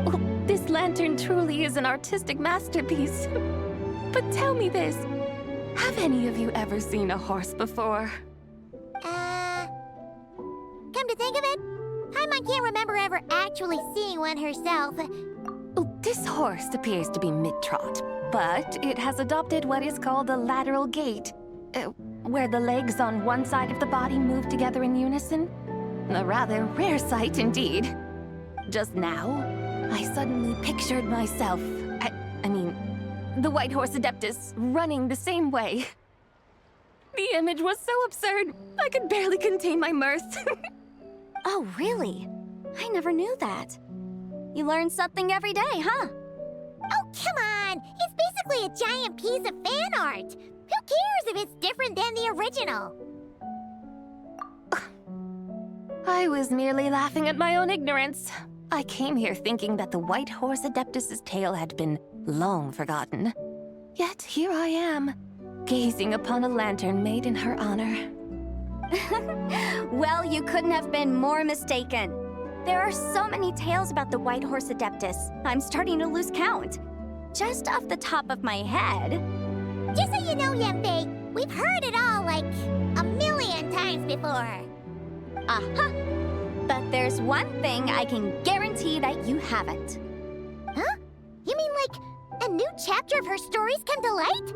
Oh, this lantern truly is an artistic masterpiece. But tell me this, have any of you ever seen a horse before? Come to think of it, Paimon can't remember ever actually seeing one herself. Oh, this horse appears to be mid-trot, but it has adopted what is called a lateral gait, where the legs on one side of the body move together in unison. A rather rare sight indeed. Just now, I suddenly pictured myself, I mean, the White Horse Adeptus running the same way. The image was so absurd, I could barely contain my mirth. Oh, really? I never knew that. You learn something every day, huh? Oh, come on! It's basically a giant piece of fan art! Who cares if it's different than the original? I was merely laughing at my own ignorance. I came here thinking that the White Horse Adeptus's tale had been long forgotten. Yet here I am, gazing upon a lantern made in her honor. Well, you couldn't have been more mistaken. There are so many tales about the White Horse Adeptus, I'm starting to lose count. Just off the top of my head... Just so you know, Yanfei, we've heard it all like a million times before. Uh-huh. But there's one thing I can guarantee that you haven't. Huh? You mean like a new chapter of her stories come to light?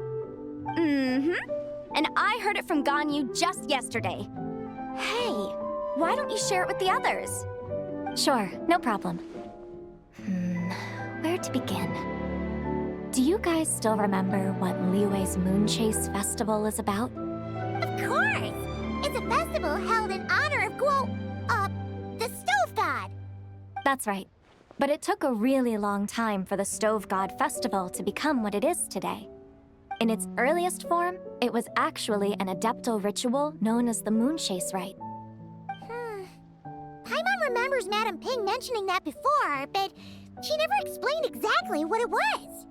Mm-hmm. And I heard it from Ganyu just yesterday. Hey, why don't you share it with the others? Sure, no problem. Where to begin? Do you guys still remember what Liyue's Moon Chase Festival is about? Of course! It's a festival held in honor of the Stove God. That's right. But it took a really long time for the Stove God Festival to become what it is today. In its earliest form, it was actually an adeptal ritual known as the Moon Chase Rite. Paimon remembers Madame Ping mentioning that before, but she never explained exactly what it was.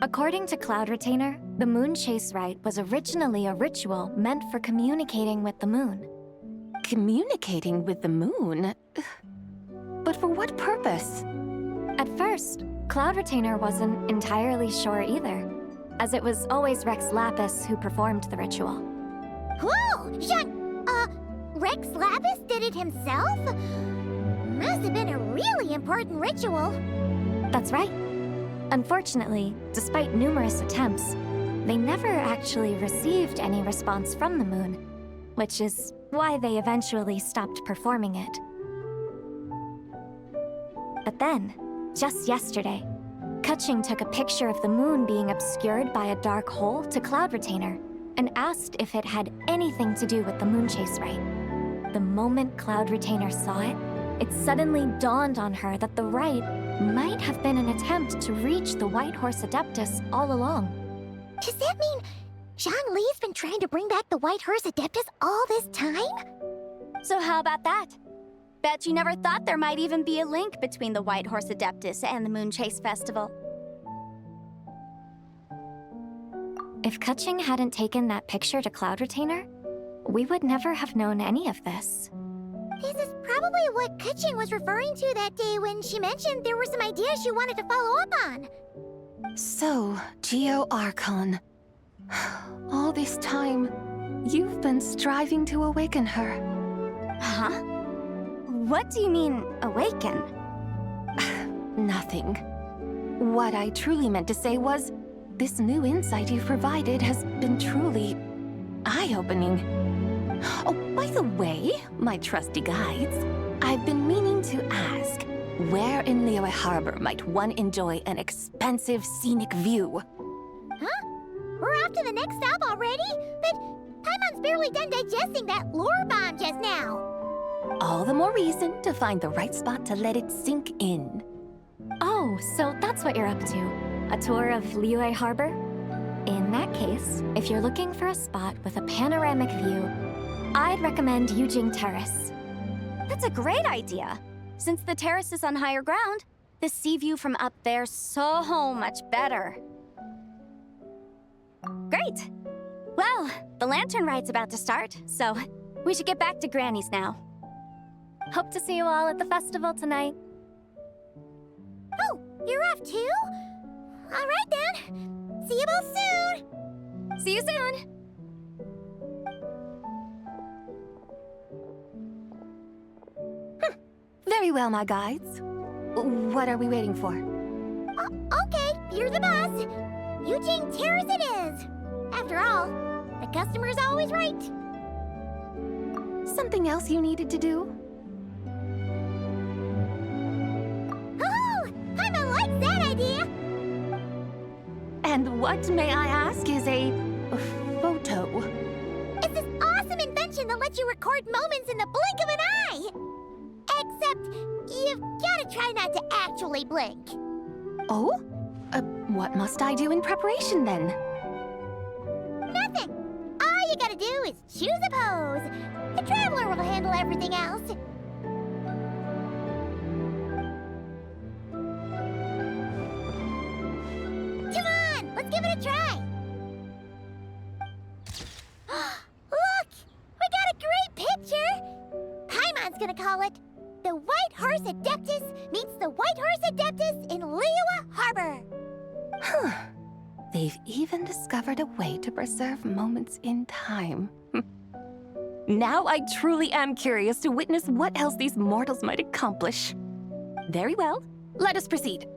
According to Cloud Retainer, the Moon Chase Rite was originally a ritual meant for communicating with the moon. Communicating with the moon? But for what purpose? At first, Cloud Retainer wasn't entirely sure either, as it was always Rex Lapis who performed the ritual. Whoa! Rex Lapis did it himself? Must have been a really important ritual. That's right. Unfortunately, despite numerous attempts, they never actually received any response from the moon, which is why they eventually stopped performing it. But then, just yesterday, Kutching took a picture of the moon being obscured by a dark hole to Cloud Retainer and asked if it had anything to do with the Moon Chase Rite. The moment Cloud Retainer saw it, it suddenly dawned on her that the rite might have been an attempt to reach the White Horse Adeptus all along. Does that mean Zhongli's been trying to bring back the White Horse Adeptus all this time? So how about that? Bet you never thought there might even be a link between the White Horse Adeptus and the Moon Chase Festival. If Kutching hadn't taken that picture to Cloud Retainer, we would never have known any of this. This is probably what Kutching was referring to that day when she mentioned there were some ideas she wanted to follow up on. So, Geo Archon. All this time, you've been striving to awaken her. Huh? What do you mean, awaken? Nothing. What I truly meant to say was, this new insight you've provided has been truly eye-opening. Oh, by the way, my trusty guides, I've been meaning to ask, where in Liyue Harbor might one enjoy an expensive scenic view? Huh? We're off to the next stop already? But Paimon's barely done digesting that lore bomb just now. All the more reason to find the right spot to let it sink in. Oh, so that's what you're up to. A tour of Liyue Harbor? In that case, if you're looking for a spot with a panoramic view, I'd recommend Yujing Terrace. That's a great idea. Since the terrace is on higher ground, the sea view from up there's so much better. Great! Well, the lantern ride's about to start, so we should get back to Granny's now. Hope to see you all at the festival tonight. Oh, you're off too? All right then. See you both soon. See you soon. Very well, my guides. What are we waiting for? Okay, you're the boss. Eugene Terrace it is. After all, the customer's always right. Something else you needed to do? Oh, Paimon likes that idea. And what, may I ask, is a photo? It's this awesome invention that lets you record moments in the blink of an eye. Except, you've gotta try not to actually blink. Oh? What must I do in preparation then? Nothing. All you gotta do is choose a pose. The Traveler will handle everything else. Come on, let's give it a try. Look, we got a great picture. Paimon's gonna call it The White Horse Adeptus Meets the White Horse Adeptus in Liyue Harbor. Huh. They've even discovered a way to preserve moments in time. Now I truly am curious to witness what else these mortals might accomplish. Very well, let us proceed.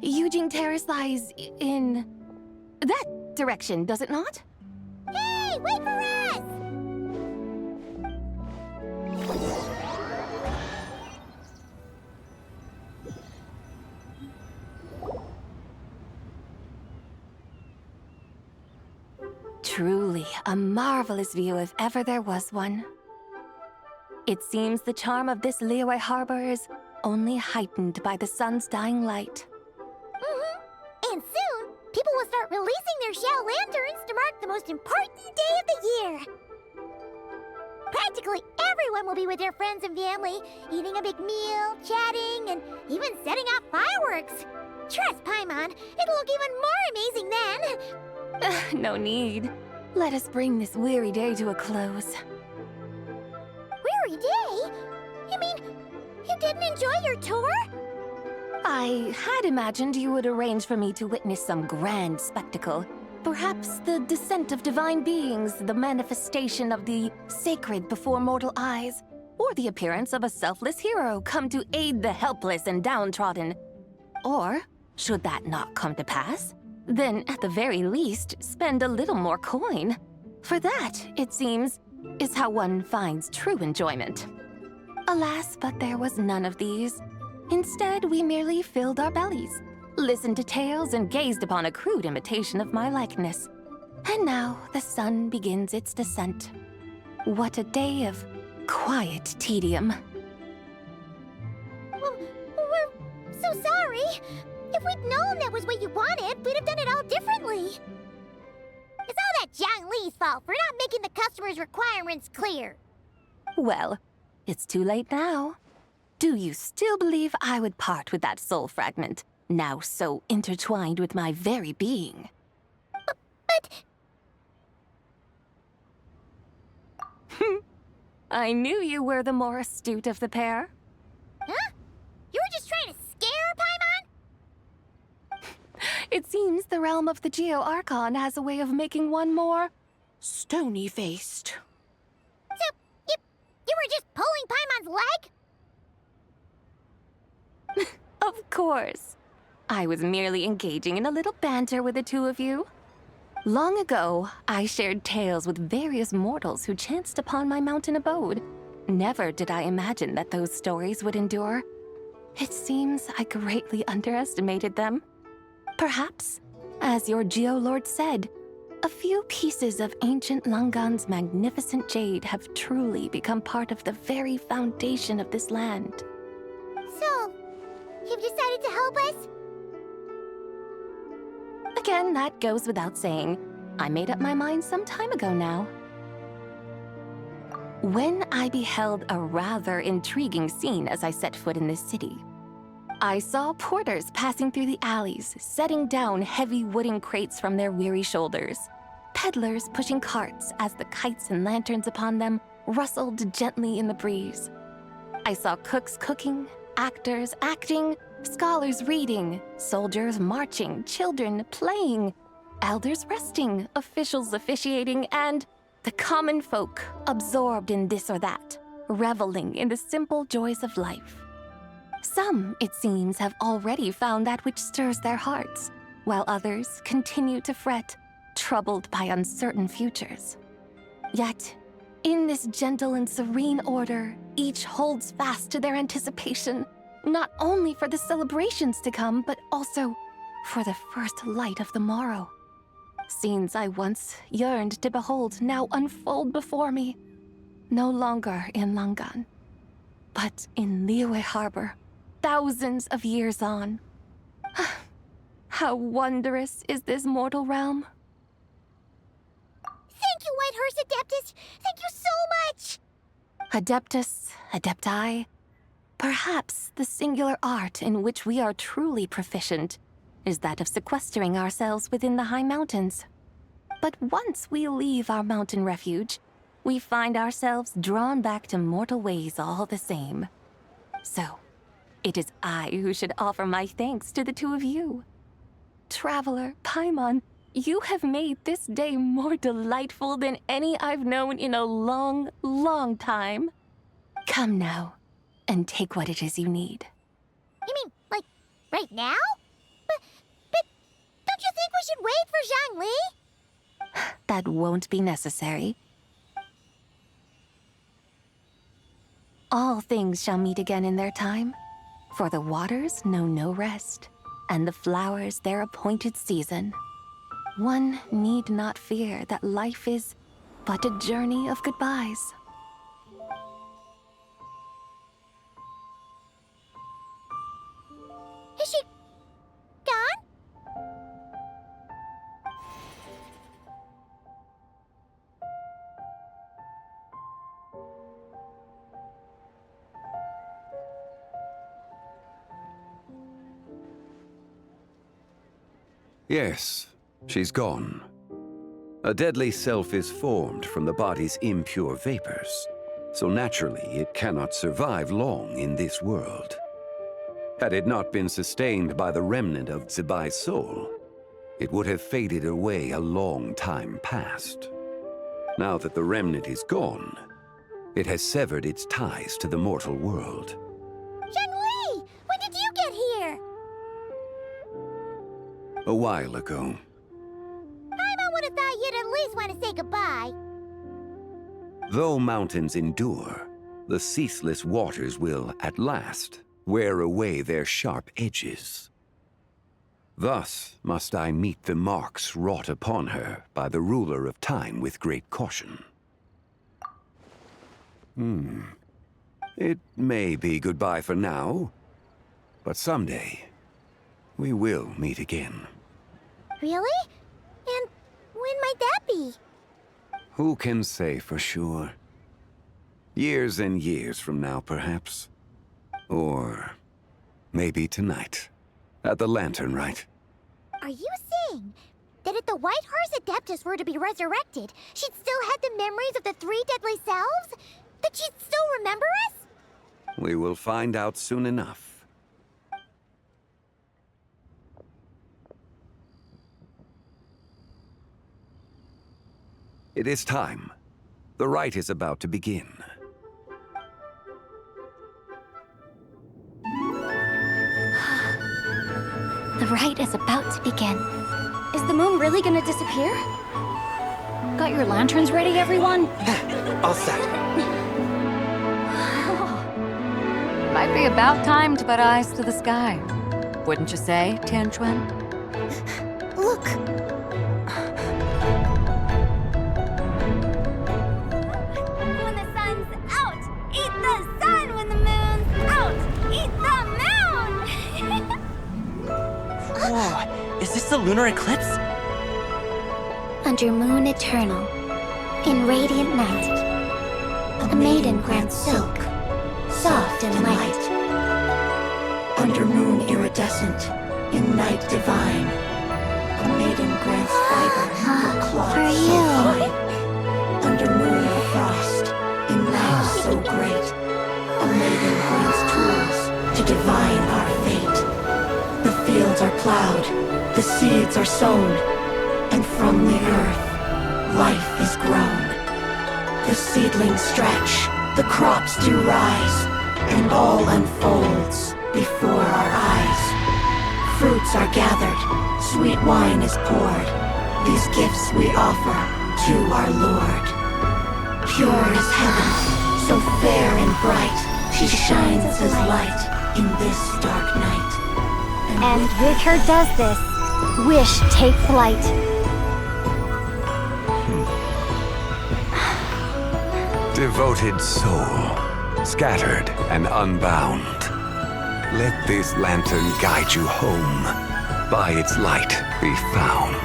Eugene Terrace lies in... right direction, does it not? Hey, wait for us! Truly a marvelous view if ever there was one. It seems the charm of this Liyue Harbor is only heightened by the sun's dying light. And soon, people will start releasing their shell lanterns to mark the most important day of the year. Practically everyone will be with their friends and family, eating a big meal, chatting, and even setting off fireworks. Trust Paimon, it'll look even more amazing then. No need. Let us bring this weary day to a close. Weary day? You mean you didn't enjoy your tour? I had imagined you would arrange for me to witness some grand spectacle. Perhaps the descent of divine beings, the manifestation of the sacred before mortal eyes, or the appearance of a selfless hero come to aid the helpless and downtrodden. Or, should that not come to pass, then at the very least spend a little more coin. For that, it seems, is how one finds true enjoyment. Alas, but there was none of these. Instead, we merely filled our bellies, listened to tales, and gazed upon a crude imitation of my likeness. And now the sun begins its descent. What a day of quiet tedium. Well, we're so sorry. If we'd known that was what you wanted, we'd have done it all differently. It's all that Zhang Li's fault for not making the customer's requirements clear. Well, it's too late now. Do you still believe I would part with that soul fragment, now so intertwined with my very being? But... I knew you were the more astute of the pair. Huh? You were just trying to scare Paimon? It seems the realm of the Geo-Archon has a way of making one more stony-faced. So, you were just pulling Paimon's leg? Of course. I was merely engaging in a little banter with the two of you. Long ago, I shared tales with various mortals who chanced upon my mountain abode. Never did I imagine that those stories would endure. It seems I greatly underestimated them. Perhaps, as your Geolord said, a few pieces of ancient Langan's magnificent jade have truly become part of the very foundation of this land. So, you've decided to help us? Again, that goes without saying. I made up my mind some time ago now. When I beheld a rather intriguing scene as I set foot in this city, I saw porters passing through the alleys, setting down heavy wooden crates from their weary shoulders. Peddlers pushing carts as the kites and lanterns upon them rustled gently in the breeze. I saw cooks cooking, actors acting, scholars reading, soldiers marching, children playing, elders resting, officials officiating, and the common folk absorbed in this or that, reveling in the simple joys of life. Some, it seems, have already found that which stirs their hearts, while others continue to fret, troubled by uncertain futures. Yet, in this gentle and serene order, each holds fast to their anticipation, not only for the celebrations to come, but also for the first light of the morrow. Scenes I once yearned to behold now unfold before me, no longer in Langan, but in Liyue Harbor, thousands of years on. How wondrous is this mortal realm! Thank you, Whitehurst Adeptus! Thank you so much! Adeptus, Adepti, perhaps the singular art in which we are truly proficient is that of sequestering ourselves within the high mountains. But once we leave our mountain refuge, we find ourselves drawn back to mortal ways all the same. So, it is I who should offer my thanks to the two of you. Traveler, Paimon, you have made this day more delightful than any I've known in a long, long time. Come now, and take what it is you need. You mean, like, right now? But don't you think we should wait for Zhang Li? That won't be necessary. All things shall meet again in their time, for the waters know no rest, and the flowers their appointed season. One need not fear that life is but a journey of goodbyes. Is she gone? Yes, she's gone. A deadly self is formed from the body's impure vapors, so naturally it cannot survive long in this world. Had it not been sustained by the remnant of Zibai's soul, it would have faded away a long time past. Now that the remnant is gone, it has severed its ties to the mortal world. Zhengli! When did you get here? A while ago. I would have thought you'd at least want to say goodbye. Though mountains endure, the ceaseless waters will, at last, wear away their sharp edges. Thus must I meet the marks wrought upon her by the ruler of time with great caution. It may be goodbye for now, but someday we will meet again. Really? And when might that be? Who can say for sure? Years and years from now, perhaps. Or maybe tonight. At the Lantern, right? Are you saying that if the White Horse Adeptus were to be resurrected, she'd still have the memories of the three deadly selves? That she'd still remember us? We will find out soon enough. It is time. The rite is about to begin. The rite is about to begin. Is the moon really gonna disappear? Got your lanterns ready, everyone? All set. Might be about time to put eyes to the sky. Wouldn't you say, Tianquan? Look! When the sun's out, eat the sun. When the moon's out, eat the moon. Whoa, is this the lunar eclipse? Under moon eternal, in radiant night, a maiden grants silk, soft and light. Under moon iridescent, in night divine, a maiden grants fiber for cloth For so you. fine. Under moon of frost, in night so great, a maiden grants tools to divine our fate. The fields are plowed, the seeds are sown, and from the earth, life is grown. The seedlings stretch, the crops do rise, and all unfolds before our eyes. Fruits are gathered, sweet wine is poured. These gifts we offer to our Lord. Pure is heaven, so fair and bright, she shines as light in this dark night. And with her does this, wish take flight. Devoted soul, scattered and unbound. Let this lantern guide you home. By its light be found.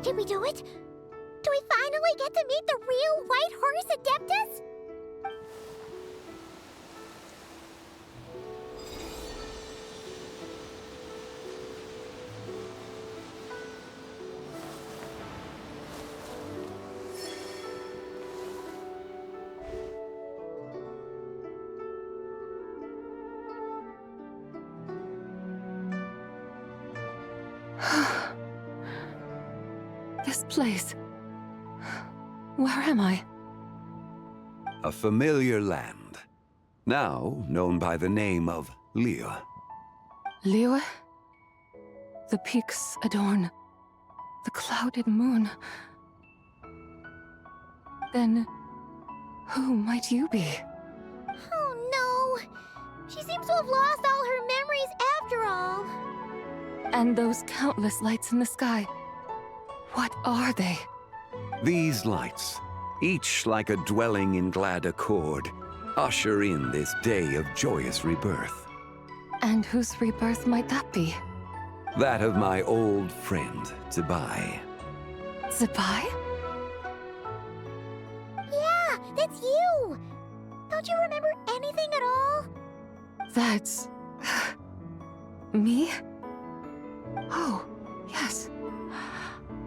Did we do it? Do we finally get to meet the real White Horse Adeptus? This place. Where am I? A familiar land, now known by the name of Liyue. Liyue? The peaks adorn the clouded moon. Then, who might you be? Oh no! She seems to have lost all her memories after all. And those countless lights in the sky, what are they? These lights, each like a dwelling in glad accord, usher in this day of joyous rebirth. And whose rebirth might that be? That of my old friend, Zibai. Zibai? Yeah, that's you! Don't you remember anything at all? That's... me? Oh, yes.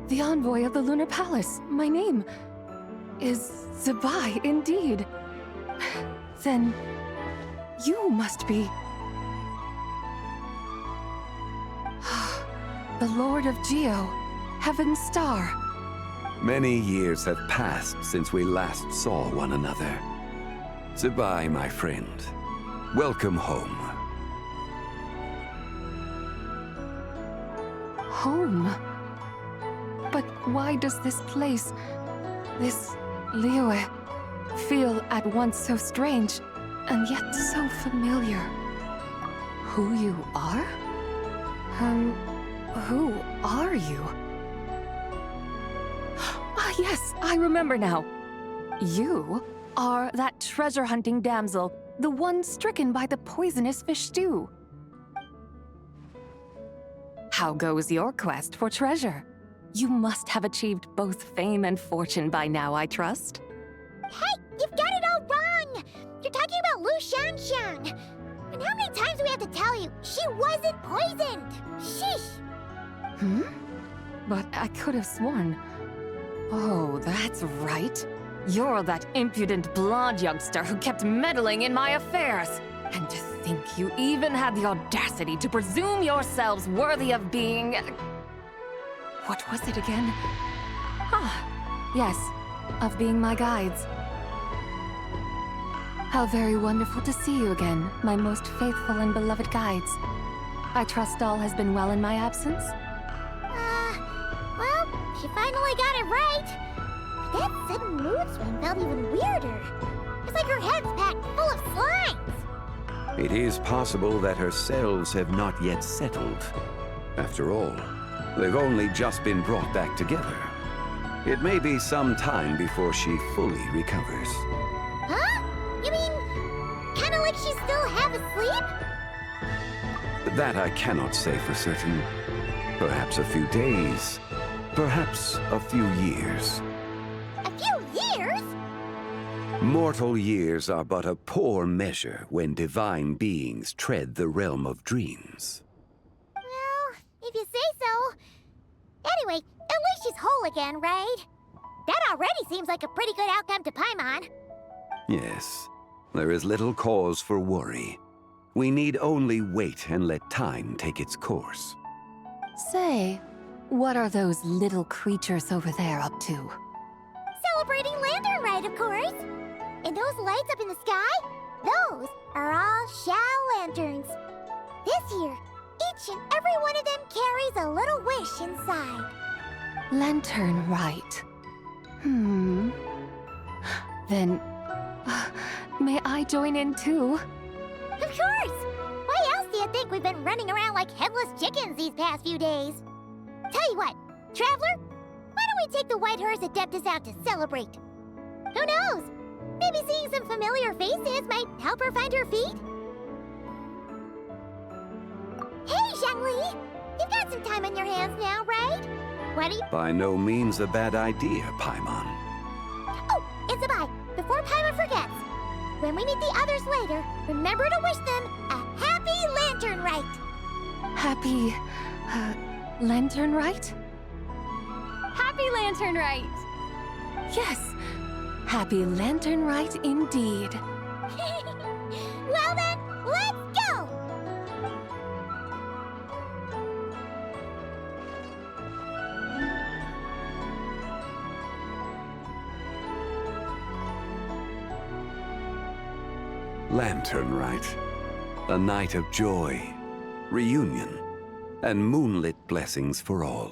The envoy of the Lunar Palace. My name is Zibai, indeed. Then, you must be... the Lord of Geo, Heaven's Star. Many years have passed since we last saw one another. Zibai, my friend. Welcome home. Home? But why does this place, this Liyue, feel at once so strange, and yet so familiar? Who you are? Who are you? Ah, yes, I remember now. You are that treasure-hunting damsel, the one stricken by the poisonous fish stew. How goes your quest for treasure? You must have achieved both fame and fortune by now, I trust. Hey, you've got it all wrong! You're talking about Lu Xiangxiang. And how many times do we have to tell you? She wasn't poisoned! Sheesh! But I could have sworn... Oh, that's right. You're that impudent blonde youngster who kept meddling in my affairs. And to think you even had the audacity to presume yourselves worthy of being... What was it again? Ah, yes, of being my guides. How very wonderful to see you again, my most faithful and beloved guides. I trust all has been well in my absence? Well, she finally got it right. But that sudden mood swing felt even weirder. It's like her head's packed full of slimes. It is possible that her cells have not yet settled. After all, they've only just been brought back together. It may be some time before she fully recovers. Huh? You mean, kinda like she's still half asleep? That I cannot say for certain. Perhaps a few days. Perhaps a few years. A few years? Mortal years are but a poor measure when divine beings tread the realm of dreams. Well, if you say so. Anyway, at least she's whole again, right? That already seems like a pretty good outcome to Paimon. Yes, there is little cause for worry. We need only wait and let time take its course. Say, what are those little creatures over there up to? Celebrating Lantern Rite, of course. And those lights up in the sky? Those are all Xiao lanterns. This year, each and every one of them carries a little wish inside. Lantern Rite. Then, may I join in too? Of course! Why else do you think we've been running around like headless chickens these past few days? Tell you what, Traveler, why don't we take the White Horse Adeptus out to celebrate? Who knows? Maybe seeing some familiar faces might help her find her feet? Hey, Zhangli! You've got some time on your hands now, right? What do you... By no means a bad idea, Paimon. Oh, it's a bye. Before Paimon forgets. When we meet the others later, remember to wish them a happy Lantern Rite. Happy... Lantern Rite? Happy Lantern Rite! Yes! Happy Lantern Rite indeed. Well then, let's go! Lantern rite. A night of joy, reunion, and moonlit blessings for all.